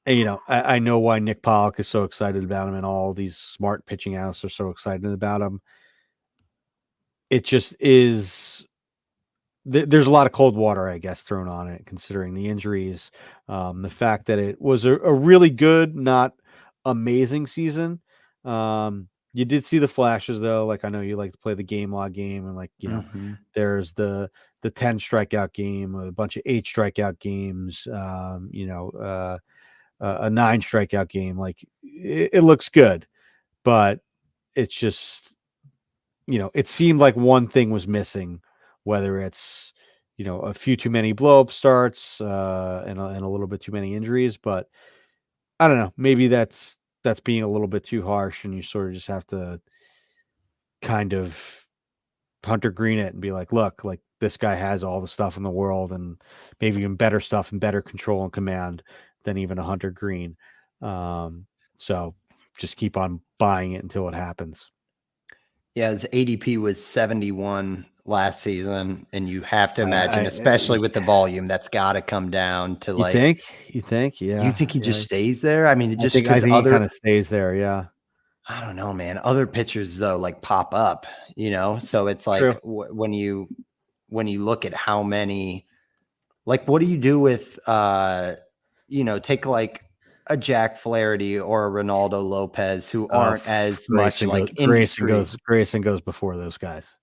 and, I know why Nick Pollock is so excited about him and all these smart pitching analysts are so excited about him. It just is there's a lot of cold water, I guess, thrown on it, considering the injuries, the fact that it was a really good, not amazing season. You did see the flashes though. Like I know you like to play the game log game, and like Mhm. there's the 10 strikeout game, a bunch of 8 strikeout games, a 9 strikeout game. Like it looks good, but it's just it seemed like one thing was missing, whether it's a few too many blow up starts and a little bit too many injuries, but I don't know. Maybe that's being a little bit too harsh, and you sort of just have to kind of Hunter Green it and be like, look, like this guy has all the stuff in the world, and maybe even better stuff and better control and command than even a Hunter Green. So just keep on buying it until it happens. Yeah, his ADP was 71 last season, and you have to imagine, I especially with the volume, that's got to come down to You like. think? You think? You Yeah, think he yeah. just stays there? I mean, just I because think he other, kind of stays there. Yeah, I don't know, man. Other pitchers though, like pop up, So it's like true. when you look at how many, like, what do you do with, take like a Jack Flaherty or a Ronaldo Lopez who aren't as much like industry. Grayson goes before those guys.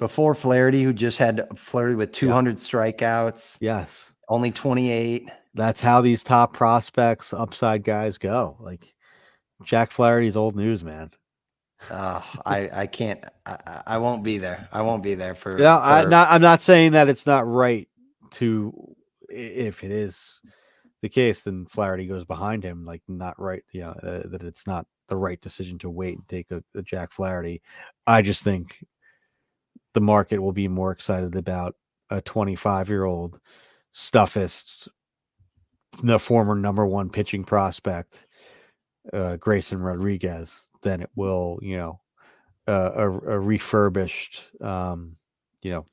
Before Flaherty, who just had Flaherty with Yeah. 200 strikeouts, Yes. only 28. That's how these top prospects, upside guys go. Like Jack Flaherty's old news, man. I can't. I won't be there. I won't be there Yeah, for. I'm not saying that it's not right to, if it is the case, then Flaherty goes behind him. Like not right, that it's not the right decision to wait and take a Jack Flaherty. I just think the market will be more excited about a 25-year-old stuffist, the former number one pitching prospect, Grayson Rodriguez, than it will, a refurbished, you know,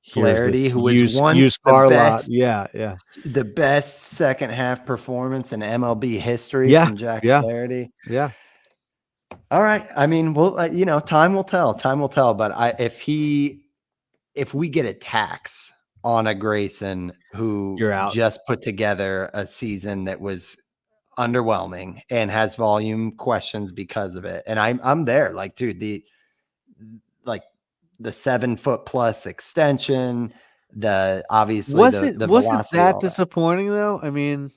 here's this Flaherty, who was once used car lot. Yeah, yeah, the best second half performance in MLB history yeah, from Jack yeah, Flaherty. yeah. All right. I mean, well, time will tell. Time will tell. But if we get a tax on a Grayson who You're out. just put together a season that was underwhelming and has volume questions because of it, and I'm there. Like, dude, like the 7 foot plus extension, obviously the Was it velocity, that all that. disappointing though? I mean,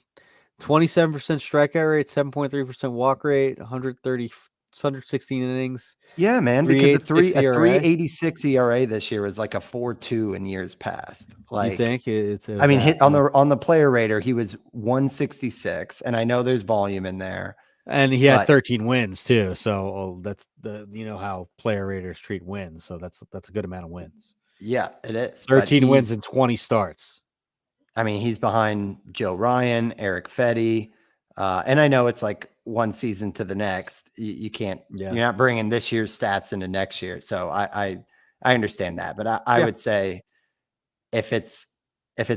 27% strikeout rate, 7.3% walk rate, 116 innings, Yeah, man, because 3.86 a ERA. 386 ERA this year is like a 4.2 in years past. You Like, think it I was mean, that? hit on the player rater, he was 166, and I know there's volume in there, And he had but 13 wins too. So that's how player raters treat wins. So that's a good amount of wins. yeah, it is. But 13 wins in 20 starts. I mean, he's behind Joe Ryan, Eric Fetty, and I know it's like one season to the next. You can't, Yeah. you're not bringing this year's stats into next year, so I understand that, but I Yeah. would say if it's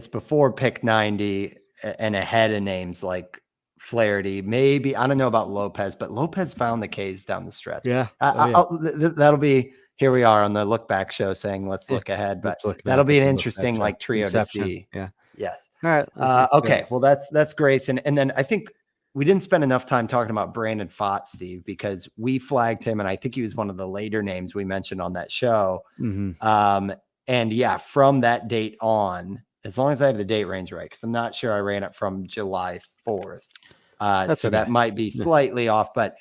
before pick 90 and ahead of names like Flaherty, maybe I don't know about Lopez, but Lopez found the K's down the stretch. Yeah. Oh yeah. That'll be here. We are on the look back show saying let's Yeah. look ahead, but Let's look that'll back be at an the look back interesting show. like trio to Inception. see. Yeah. Yes. All right. Let's go. Okay. Well, that's Grayson, and then I think we didn't spend enough time talking about Brandon Pfaadt, Steve, because we flagged him, and I think he was one of the later names we mentioned on that show. Mm-hmm. And yeah, from that date on, as long as I have the date range right, because I'm not sure I ran it from July 4th. That's So okay. that might be Yeah. slightly off. But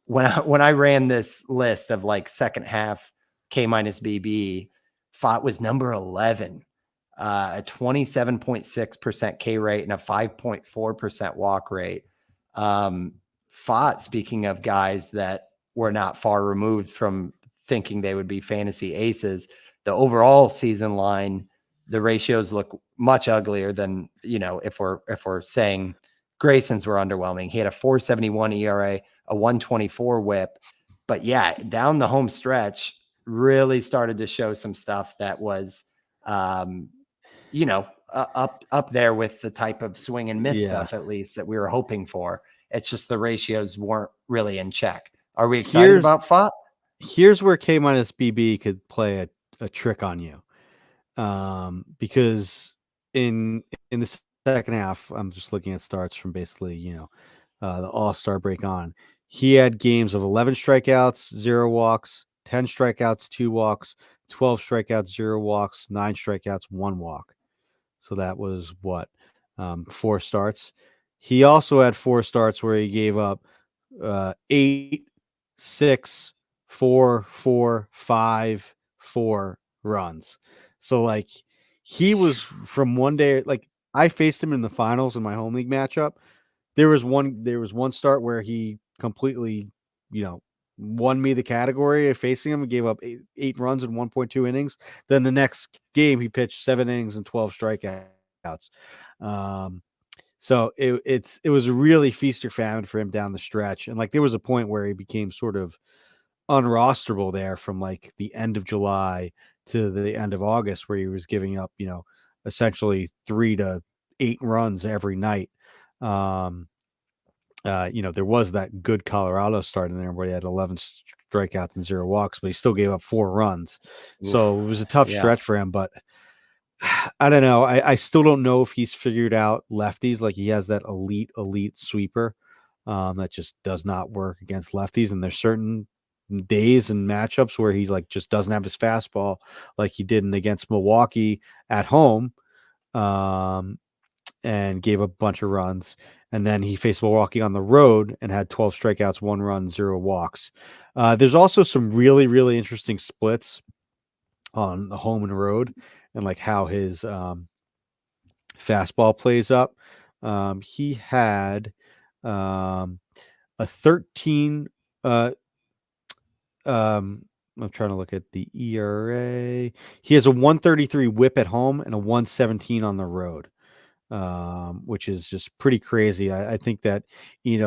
when I ran this list of like second half K minus BB, Fott was number 11, a 27.6% K rate and a 5.4% walk rate. Fott, speaking of guys that were not far removed from thinking they would be fantasy aces, the overall season line, the ratios look much uglier than, if we're saying Grayson's were underwhelming. He had a 4.71 ERA, a 1.24 whip, but yeah, down the home stretch really started to show some stuff that was, up there with the type of swing and miss stuff, at least that we were hoping for. It's just the ratios weren't really in check. Are we excited about Fott? Here's where K minus BB could play a trick on you. Because in the second half, I'm just looking at starts from basically, the All-Star break on. He had games of 11 strikeouts, 0 walks, 10 strikeouts, 2 walks, 12 strikeouts, 0 walks, 9 strikeouts, 1 walk. So that was what, 4 starts. He also had 4 starts where he gave up 8, 6, 4, 4, 5, 4 runs. So like he was from one day, like I faced him in the finals in my home league matchup. There was one start where he completely, won me the category of facing him and gave up eight runs in 1.2 innings. Then the next game he pitched 7 innings and 12 strikeouts. So it was really feast or famine for him down the stretch. And like there was a point where he became sort of unrosterable there from like the end of July to the end of August, where he was giving up, essentially 3 to 8 runs every night. There was that good Colorado start in there where he had 11 strikeouts and 0 walks, but he still gave up 4 runs. So it was a tough stretch for him, but I don't know. I still don't know if he's figured out lefties. Like he has that elite sweeper that just does not work against lefties. And there's certain days and matchups where he like just doesn't have his fastball like he did against Milwaukee at home, and gave a bunch of runs. And then he faced Milwaukee on the road and had 12 strikeouts, 1 run, 0 walks. There's also some really, really interesting splits on the home and road and like how his fastball plays up. He had a 13. I'm trying to look at the ERA. He has a 133 whip at home and a 117 on the road, which is just pretty crazy. I think that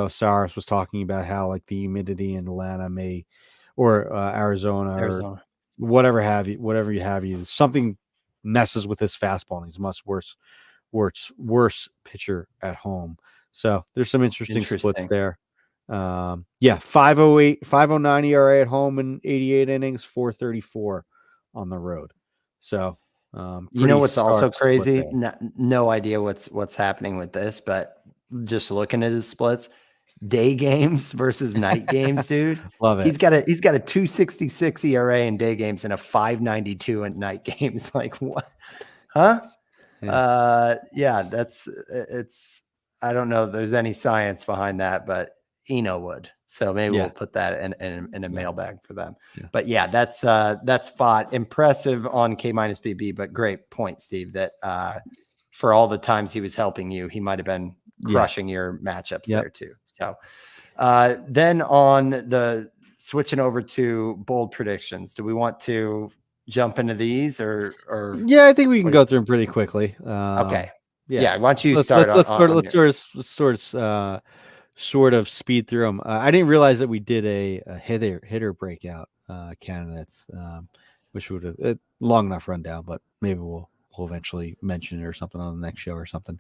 Saris was talking about how like the humidity in Atlanta or Arizona or whatever you have, something messes with his fastball and he's much worse pitcher at home. So there's some interesting splits there. 509 ERA at home in 88 innings, 434 on the road. So what's also crazy? No idea what's happening with this, but just looking at his splits, day games versus night games, dude. Love it. He's got a 2.66 ERA in day games and a 5.92 in night games. Like what? Huh? Yeah. It's. I don't know if there's any science behind that, but Eno would. So maybe we'll put that in a mailbag for them. Yeah. But yeah, that's Fott. Impressive on K-BB, but great point, Steve, that for all the times he was helping you, he might have been crushing your matchups there too. So then on the switching over to bold predictions, do we want to jump into these or yeah, I think we can go through them pretty quickly. Okay. Yeah. Why don't you start? Let's sort of speed through them. I didn't realize that we did a hitter breakout candidates, which would have long enough rundown, but maybe we'll eventually mention it or something on the next show or something.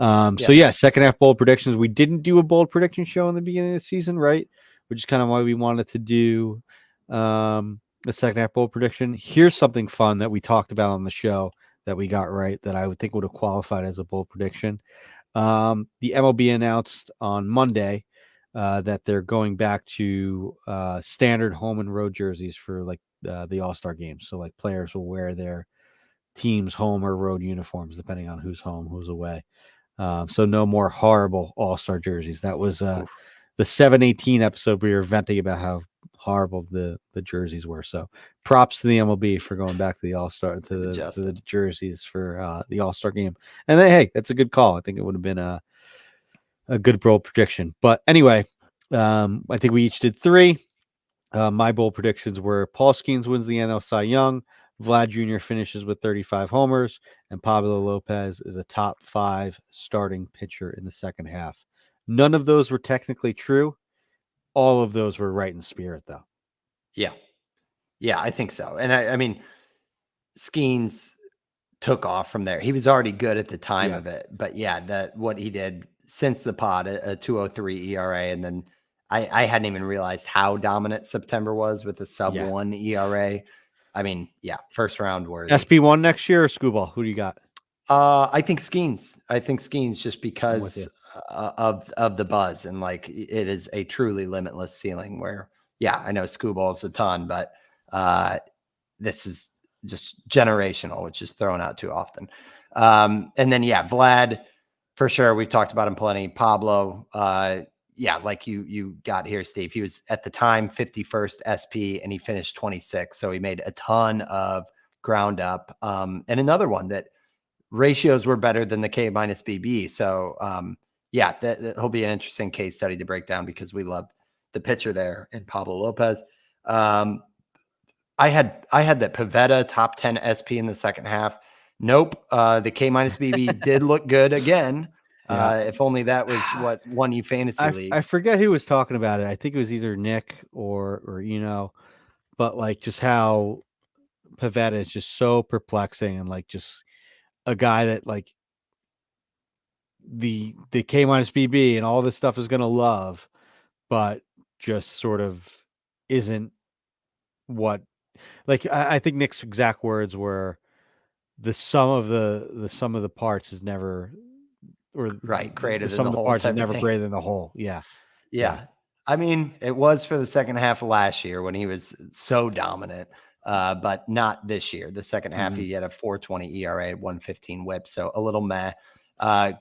So yeah, second half bold predictions. We didn't do a bold prediction show in the beginning of the season, right? Which is kind of why we wanted to do the second half bold prediction. Here's something fun that we talked about on the show that we got right that I would think would have qualified as a bold prediction. The MLB announced on Monday that they're going back to standard home and road jerseys for like the All-Star games. So like players will wear their team's home or road uniforms depending on who's home, who's away. So no more horrible All-Star jerseys. That was the 718 episode we were venting about how horrible the jerseys were. So props to the MLB for going back to the All-Star to the jerseys for the All-Star game. And then, hey, that's a good call. I think it would have been a good bold prediction. But anyway, I think we each did 3. My bold predictions were Paul Skeens wins the NL Cy Young, Vlad Jr. finishes with 35 homers, and Pablo Lopez is a top 5 starting pitcher in the second half. None of those were technically true. All of those were right in spirit, though. Yeah, I think so. And I mean, Skeens took off from there. He was already good at the time of it, but what he did since the pod, a 2.03 ERA, and then I hadn't even realized how dominant September was with a sub 1 ERA. I mean, first round worthy. SP1 next year or Scooball? Who do you got? I think Skeens. Just because of the buzz, and like it is a truly limitless ceiling. Where I know Screwball's a ton, but this is just generational, which is thrown out too often. And then Vlad, for sure, we've talked about him plenty. Pablo, like you got here, Steve. He was at the time 51st SP, and he finished 26, so he made a ton of ground up. And another one that ratios were better than the K minus BB. So that'll be an interesting case study to break down, because we love the pitcher there in Pablo Lopez. I had that Pavetta top 10 SP in the second half. Nope. The K minus BB did look good again. If only that was what won you fantasy leagues. I forget who was talking about it. I think it was either Nick or but like just how Pavetta is just so perplexing, and like just a guy that like the K minus BB and all this stuff is going to love, but just sort of isn't what, like, I think Nick's exact words were the sum of the parts is never, or greater the sum than of the the whole parts is type of never thing. greater than the whole. Yeah. I mean, it was for the second half of last year when he was so dominant, but not this year. The second half, he had a 4.20 ERA, 1.15 WHIP, so a little meh.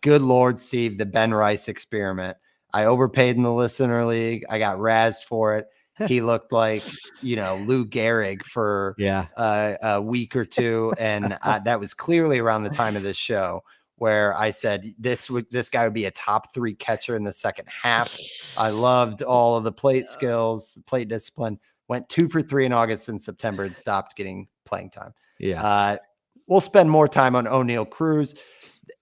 Good Lord, Steve, the Ben Rice experiment. I overpaid in the listener league. I got razzed for it. He looked like, Lou Gehrig for a week or two, and that was clearly around the time of this show, where I said this guy would be a top 3 catcher in the second half. I loved all of the plate skills, the plate discipline. Went 2 for 3 in August and September and stopped getting playing time. We'll spend more time on O'Neal Cruz.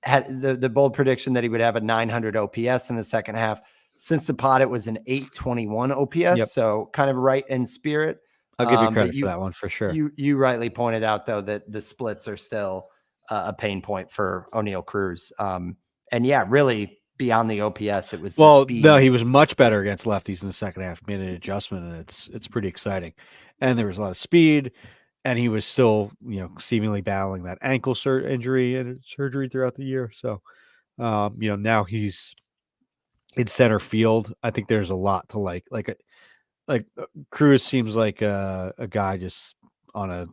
Had the bold prediction that he would have a 900 OPS in the second half. Since the pod, it was an 821 OPS, so kind of right in spirit. I'll give you credit for that one for sure. You rightly pointed out, though, that the splits are still a pain point for O'Neal Cruz. And really beyond the OPS, it was the speed. No, he was much better against lefties in the second half. Made an adjustment, and it's pretty exciting. And there was a lot of speed, and he was still seemingly battling that ankle injury and surgery throughout the year. So now he's in center field. I think there's a lot to like Cruz seems like a guy just on a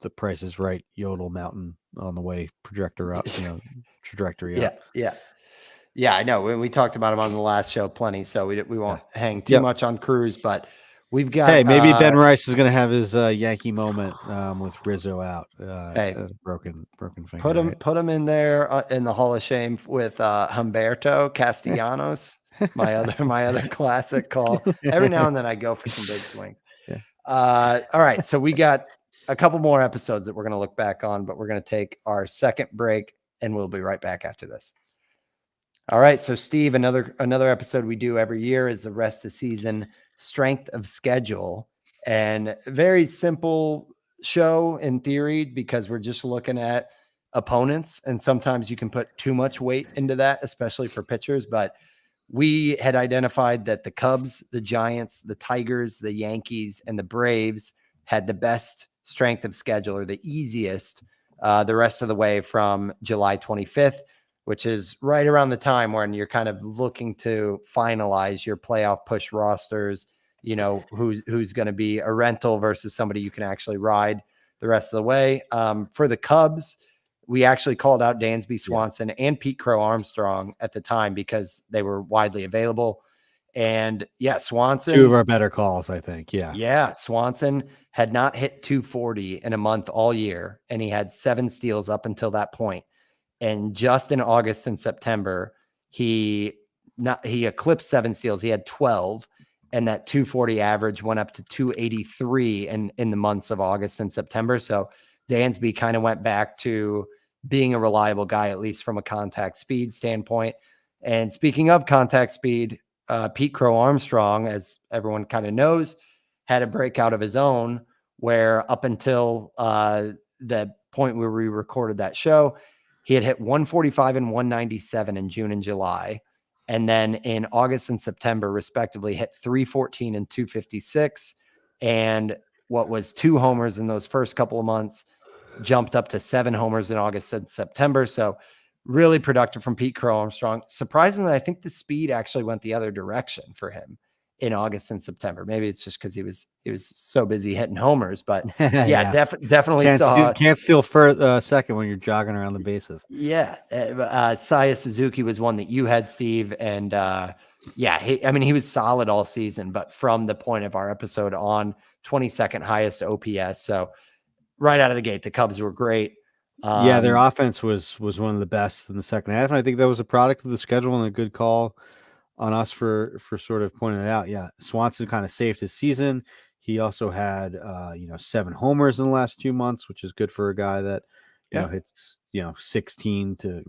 the Price is Right yodel mountain on the way trajectory up. Yeah, I know. We talked about him on the last show plenty, so we won't hang too much on Cruz, but we've got. Hey, maybe Ben Rice is going to have his Yankee moment with Rizzo out. Broken finger. Put him in there in the Hall of Shame with Humberto Castellanos, my other classic call. Every now and then I go for some big swings. All right, so we got a couple more episodes that we're going to look back on, but we're going to take our second break, and we'll be right back after this. All right, so Steve, another episode we do every year is the rest of season strength of schedule, and very simple show in theory, because we're just looking at opponents, and sometimes you can put too much weight into that, especially for pitchers. But we had identified that the Cubs, the Giants, the Tigers, the Yankees, and the Braves had the best strength of schedule, or the easiest, the rest of the way from July 25th, which is right around the time when you're kind of looking to finalize your playoff push rosters, who's going to be a rental versus somebody you can actually ride the rest of the way. For the Cubs, we actually called out Dansby Swanson and Pete Crow Armstrong at the time because they were widely available. And Swanson, 2 of our better calls, I think. Swanson had not hit 240 in a month all year, and he had 7 steals up until that point. And just in August and September, he eclipsed 7 steals. He had 12, and that 240 average went up to 283 in the months of August and September. So Dansby kind of went back to being a reliable guy, at least from a contact speed standpoint. And speaking of contact speed, Pete Crow Armstrong, as everyone kind of knows, had a breakout of his own, where up until the point where we recorded that show, he had hit 145 and 197 in June and July. And then in August and September, respectively, hit 314 and 256. And what was 2 homers in those first couple of months jumped up to 7 homers in August and September. So really productive from Pete Crow Armstrong. Surprisingly, I think the speed actually went the other direction for him in August and September. Maybe it's just because he was so busy hitting homers, but yeah, definitely can't steal for second when you're jogging around the bases. Yeah, Saya Suzuki was one that you had, Steve, and yeah, he was solid all season, but from the point of our episode on, 22nd highest OPS. So right out of the gate, the Cubs were great. Yeah, their offense was one of the best in the second half, and I think that was a product of the schedule and a good call on us for sort of pointing it out. Yeah, Swanson kind of saved his season. He also had 7 homers in the last 2 months, which is good for a guy that hits 16 to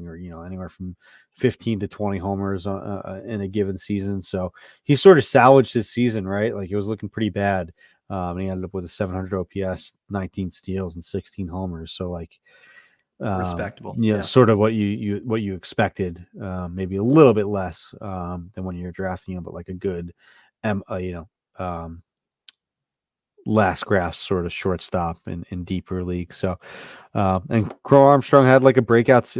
anywhere from 15 to 20 homers in a given season. So he sort of salvaged his season, right? Like, it was looking pretty bad. And he ended up with a 700 OPS, 19 steals, and 16 homers. So, like, respectable. Sort of what you expected, maybe a little bit less than when you're drafting him, but like a good last grasp sort of shortstop in deeper leagues. So and Crow Armstrong had like a breakout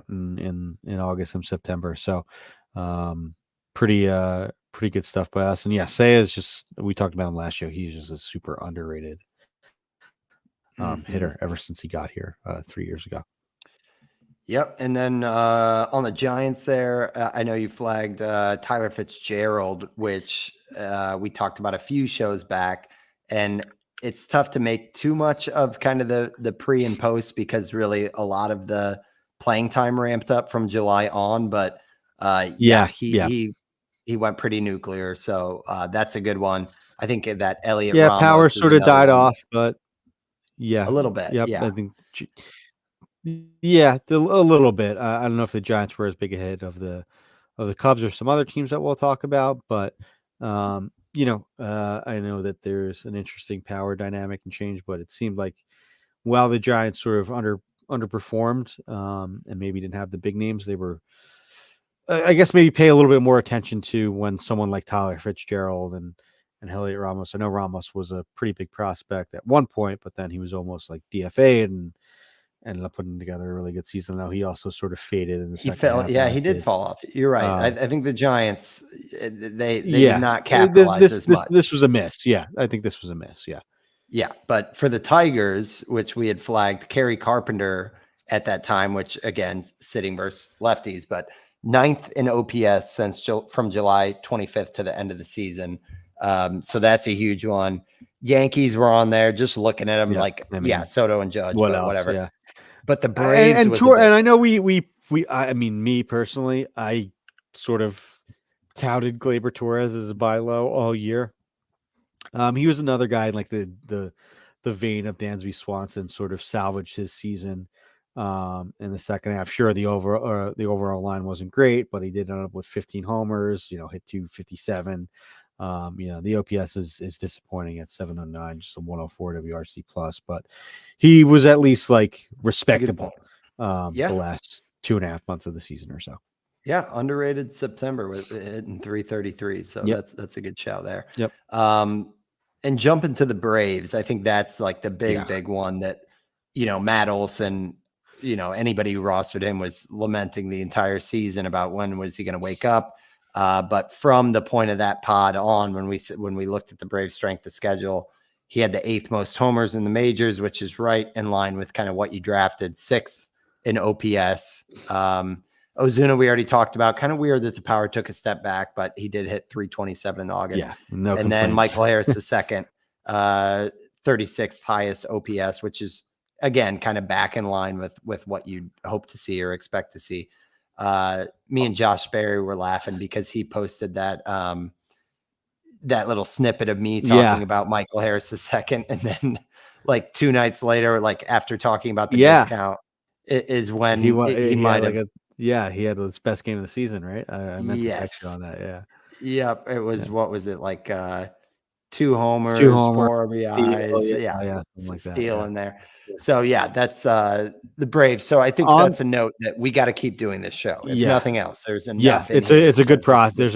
in August and September. So pretty good stuff by us. And yeah, Seiya is just, we talked about him last show. He's just a super underrated hitter ever since he got here 3 years ago. Yep. And then on the Giants there, I know you flagged Tyler Fitzgerald, which we talked about a few shows back. And it's tough to make too much of kind of the pre and post, because really a lot of the playing time ramped up from July on. But he went pretty nuclear. So that's a good one. I think that Elliot Ramos power sort of died off, but a little bit. Yep, yeah, I think. Yeah, a little bit. I don't know if the Giants were as big ahead of the Cubs or some other teams that we'll talk about, but I know that there's an interesting power dynamic and change, but it seemed like while the Giants sort of underperformed and maybe didn't have the big names, they were, I guess, maybe pay a little bit more attention to when someone like Tyler Fitzgerald and Elliot Ramos. I know Ramos was a pretty big prospect at one point, but then he was almost like DFA'd and ended up putting together a really good season. Now he also sort of faded in the second half. Yeah, he did fall off. You're right. I think the Giants, they did not capitalize as much. This was a miss. Yeah, I think this was a miss. Yeah. Yeah, but for the Tigers, which we had flagged Kerry Carpenter at that time, which again, sitting versus lefties, but 9th in OPS from July 25th to the end of the season. So that's a huge one. Yankees were on there, just looking at them Soto and Judge, but whatever. Yeah. But the Braves and I know I mean, me personally, I sort of touted Gleyber Torres as a buy low all year. He was another guy in like the vein of Dansby Swanson, sort of salvaged his season in the second half. Sure, the overall line wasn't great, but he did end up with 15 homers, hit 257. The OPS is disappointing at 709, just a 104 WRC plus, but he was at least like respectable the last 2.5 months of the season or so. Yeah, underrated September with hitting 333. So that's a good shout there. Yep. And jumping to the Braves, I think that's like the big one that, Matt Olson, anybody who rostered him was lamenting the entire season about when was he going to wake up. But from the point of that pod on, when we looked at the Braves strength of schedule, he had the 8th most homers in the majors, which is right in line with kind of what you drafted, 6th in OPS. Ozuna, we already talked about. Kind of weird that the power took a step back, but he did hit 327 in August. Yeah, no complaints. Then Michael Harris the second, 36th highest OPS, which is again kind of back in line with what you'd hope to see or expect to see. Me and Josh Berry were laughing because he posted that little snippet of me talking about Michael Harris II, and then like 2 nights later, like after talking about the discount, is when he might have. He had his best game of the season, right? I meant to text you on that. Yeah. Yep. It was what was it like? 2 homers, 4 RBIs, steal in there. So that's the Braves. So I think that's a note that we got to keep doing this show. If nothing else, there's enough. It's a good process.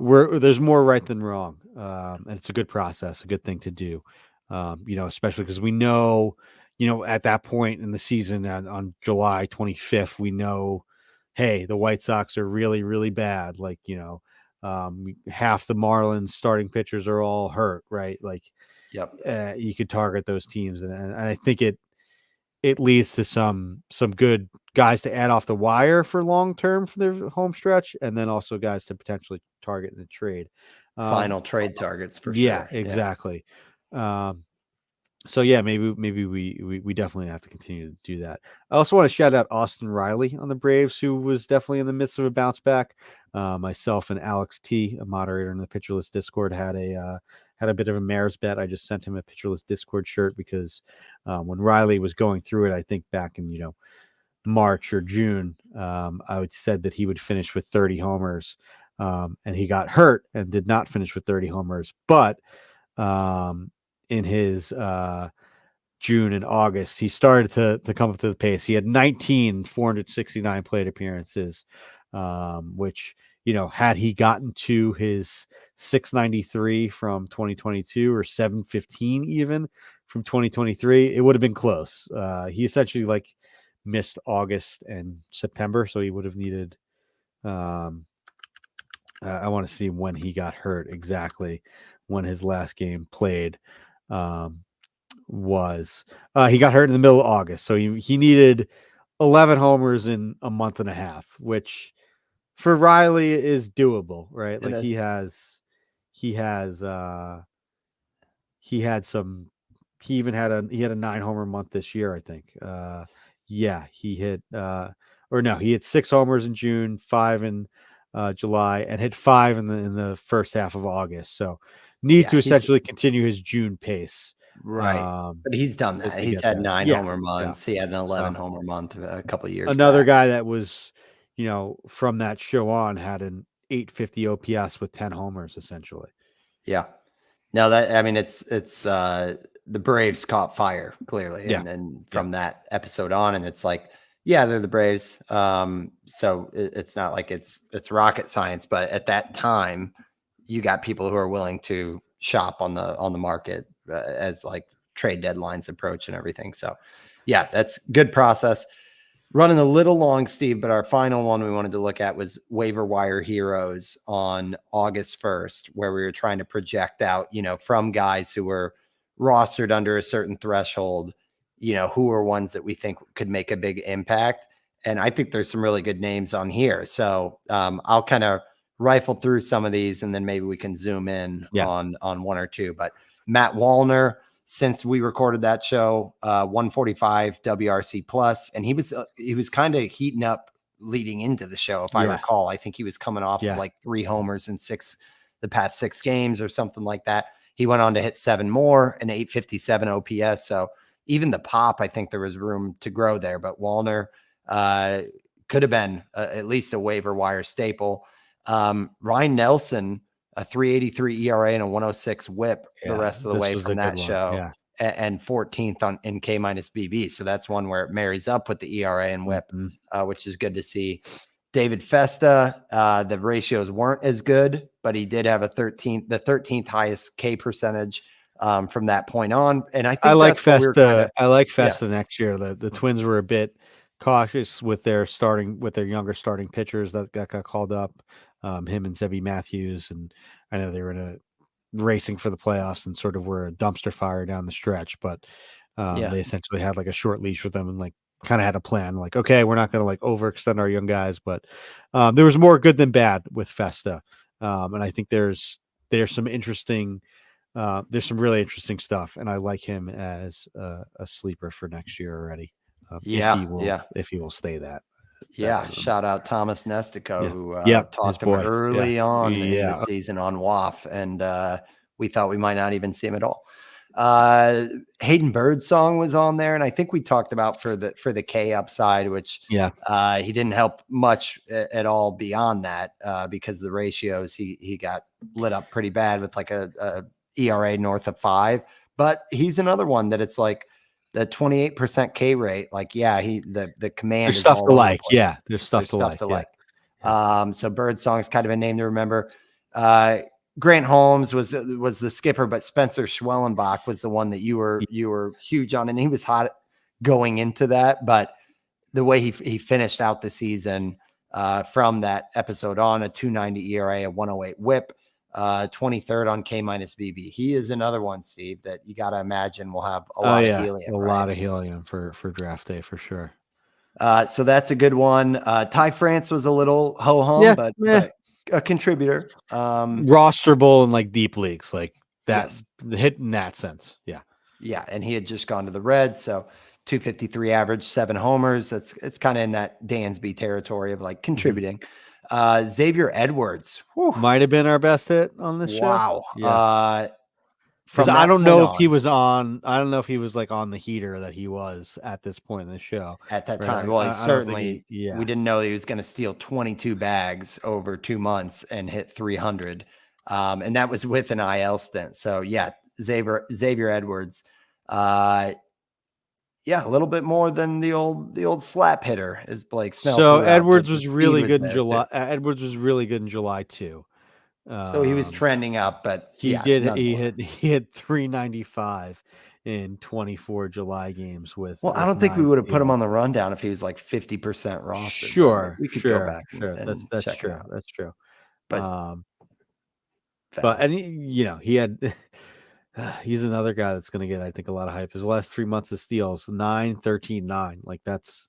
There's more right than wrong, and it's a good process, a good thing to do. Especially because we know, at that point in the season on July 25th, we know, hey, the White Sox are really, really bad. Like, half the Marlins starting pitchers are all hurt, right? Like, Yep. you could target those teams. And I think it leads to some good guys to add off the wire for long term for their home stretch, and then also guys to potentially target in the trade. Final trade targets for Yeah, sure. exactly. So yeah, maybe we definitely have to continue to do that. I also want to shout out Austin Riley on the Braves, who was definitely in the midst of a bounce back. Myself and Alex T, a moderator in the Pitcherless Discord, had a bit of a mare's bet. I just sent him a Pitcherless Discord shirt because when Riley was going through it, I think back in March or June, I would said that he would finish with 30 homers, and he got hurt and did not finish with 30 homers, but in his June and August, he started to come up to the pace. He had 19 469 plate appearances, which, had he gotten to his 693 from 2022 or 715 even from 2023, it would have been close. He essentially like missed August and September, so he would have needed. I want to see when he got hurt exactly, when his last game played. Was he got hurt in the middle of August, so he needed 11 homers in a month and a half, which for Riley is doable, right? Like he had he had a 9-homer month this year, I think. He hit he had 6 homers in June, 5 in July, and hit 5 in the first half of August. So need to essentially continue his June pace. Right. But he's done that. He's had 9 homer months. He had an 11 homer month a couple of years Another back. guy that was, from that show on had an 850 OPS with 10 homers essentially. Yeah. No, it's the Braves caught fire clearly. And from that episode on, and it's like, yeah, they're the Braves. So it's not like it's rocket science, but at that time you got people who are willing to shop on the market as like trade deadlines approach and everything. So yeah, that's good process. Running a little long, Steve, but our final one we wanted to look at was waiver wire heroes on August 1st, where we were trying to project out, from guys who were rostered under a certain threshold, who are ones that we think could make a big impact. And I think there's some really good names on here. So I'll kind of rifle through some of these and then maybe we can zoom in on one or two. But Matt Wallner, since we recorded that show, 145 WRC plus, and he was kind of heating up leading into the show. If I recall, I think he was coming off of like 3 homers in the past 6 games or something like that. He went on to hit 7 more, and 857 OPS. So even the pop, I think there was room to grow there, but Wallner could have been at least a waiver wire staple. Ryan Nelson, a 3.83 ERA and a 106 WHIP the rest of the way from that show, and 14th in K minus BB. So that's one where it marries up with the ERA and WHIP, which is good to see. David Festa, the ratios weren't as good, but he did have the 13th highest K percentage from that point on. And I think I like Festa next year. The Twins were a bit cautious with their younger starting pitchers that got called up. Him and Zebby Matthews, and I know they were in a racing for the playoffs and sort of were a dumpster fire down the stretch, but they essentially had like a short leash with them and like kind of had a plan, like, okay, we're not going to like overextend our young guys, but there was more good than bad with Festa. And I think there's some interesting, there's some really interesting stuff. And I like him as a sleeper for next year already. If he will stay that. Shout out Thomas Nestico, who talked to him early on in the season on WAF, and we thought we might not even see him at all. Hayden Birdsong was on there, and I think we talked about for the K upside, which he didn't help much at all beyond that because the ratios he got lit up pretty bad with like a ERA north of 5. But he's another one that it's like the 28% K rate, like, the command there's is stuff all to over like. the place. There's stuff to like. So Birdsong's kind of a name to remember. Grant Holmes was the skipper, but Spencer Schwellenbach was the one that you were huge on, and he was hot going into that, but the way he finished out the season from that episode on, a 2.90 ERA, a 108 WHIP, 23rd on K minus BB. He is another one, Steve, that you got to imagine will have a lot of helium. A lot of helium for draft day for sure. So that's a good one. Ty France was a little ho hum, but a contributor. Rosterable in like deep leagues, like that hit in that sense. Yeah. Yeah. And he had just gone to the Reds. So 253 average, 7 homers. It's kind of in that Dansby territory of like contributing. Xavier Edwards might have been our best hit on this show. Wow. Yeah. Because I don't know if he was on. I don't know if he was like on the heater that he was at this point in the show at that time. Well, certainly we didn't know he was going to steal 22 bags over 2 months and hit 300, and that was with an IL stint. So yeah, Xavier Edwards, a little bit more than the old slap hitter is Blake Snell. So Edwards was really good in July. Edwards was really good in July too. So he was trending up, but he hit 395 in 24 July games with. Well, I don't think we would have put him on the rundown if he was like 50% rostered. Sure, we could go back. That's true. That's true. But he had. He's another guy that's going to get, I think, a lot of hype. His last 3 months of steals, 9, 13, 9. Like that's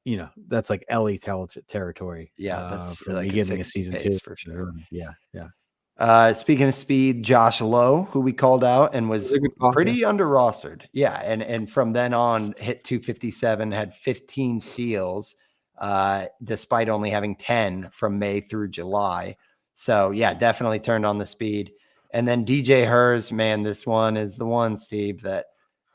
like Ellie territory. Yeah, that's from like beginning of season 2 for sure. Yeah. Speaking of speed, Josh Lowe, who we called out and was pretty under rostered. Yeah, and from then on hit 257, had 15 steals, despite only having 10 from May through July. So yeah, definitely turned on the speed. And then DJ Hers, man, this one is the one, Steve, that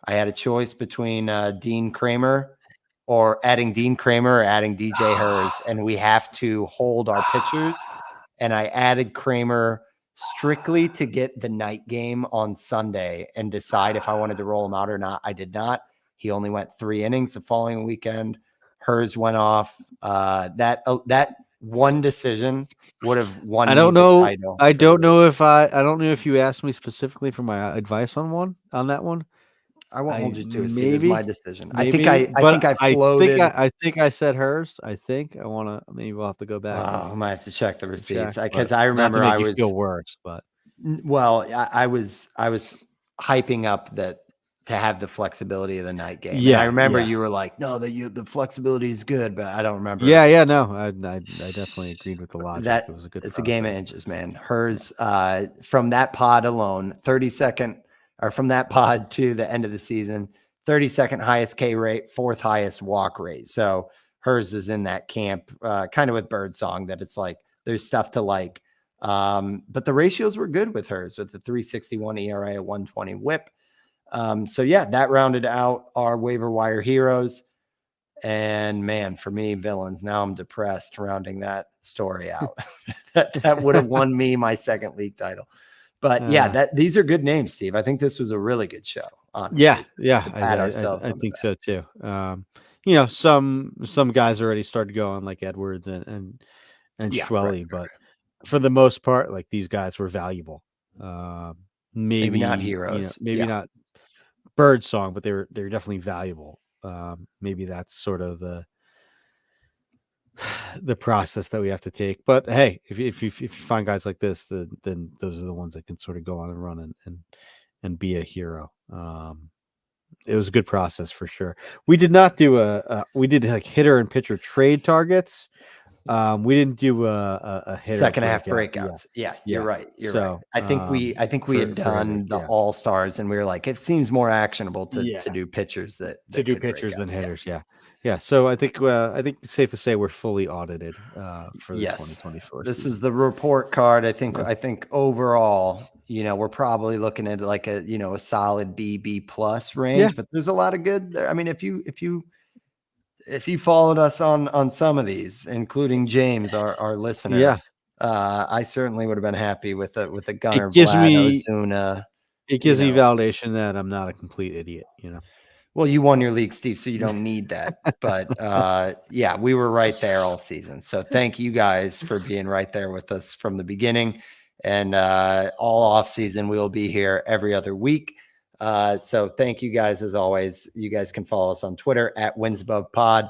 I had a choice between Dean Kramer or adding Dean Kramer or adding DJ Hers, and we have to hold our pitchers. And I added Kramer strictly to get the night game on Sunday and decide if I wanted to roll him out or not. I did not. He only went 3 innings the following weekend. Hers went off. That one decision would have won. I don't know. I don't know if you asked me specifically for my advice on that one. I won't hold you to it. It was my decision. Maybe, I think I floated. I think I said Hers. I think I want to. Maybe we'll have to go back. I might have to check the receipts because I remember I was feel worse. But I was hyping up that to have the flexibility of the night game. Yeah, and I remember you were like, no, the flexibility is good, but I don't remember. Yeah, no, I definitely agreed with the logic. That it was a good. It's a game of inches, man. Hers from that pod alone, 32nd. Or from that pod to the end of the season, 32nd highest K rate, 4th highest walk rate. So Hers is in that camp, kind of with Birdsong, that it's like there's stuff to like. But the ratios were good with Hers, with the 361 ERA, a 120 WHIP. So yeah, that rounded out our waiver wire heroes. And man, for me, villains. Now I'm depressed rounding that story out. that would have won me my second league title. But yeah, these are good names, Steve. I think this was a really good show. Honestly, yeah. I think so too. Some guys already started going like Edwards and Schwelly, but for the most part, like these guys were valuable. Maybe not heroes, maybe not Birdsong, but they're definitely valuable. Maybe that's sort of the process that we have to take. But hey, if you find guys like this, then those are the ones that can sort of go on and run and be a hero. It was a good process for sure. We did not do we did like hitter and pitcher trade targets. We didn't do a hitter second half breakouts. Yeah, you're right. You're right. I think we had done the all stars, and we were like, it seems more actionable to do pitchers than hitters. Yeah. So I think it's safe to say we're fully audited for the 2024. This is the report card. I think overall, we're probably looking at like a solid B plus range, but there's a lot of good there. I mean, if you followed us on some of these, including James, our listener, I certainly would have been happy with the Gunnar Ozuna. It gives me validation that I'm not a complete idiot, Well, you won your league, Steve, so you don't need that. But we were right there all season. So thank you guys for being right there with us from the beginning. And all off season, we will be here every other week. So thank you guys as always. You guys can follow us on Twitter at Wins Above Pod.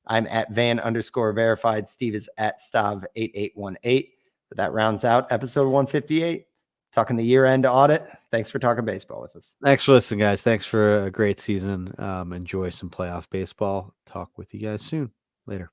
I'm at Van_verified. Steve is at Stav8818. But that rounds out episode 158. Talking the year-end audit. Thanks for talking baseball with us. Thanks for listening, guys. Thanks for a great season. Enjoy some playoff baseball. Talk with you guys soon. Later.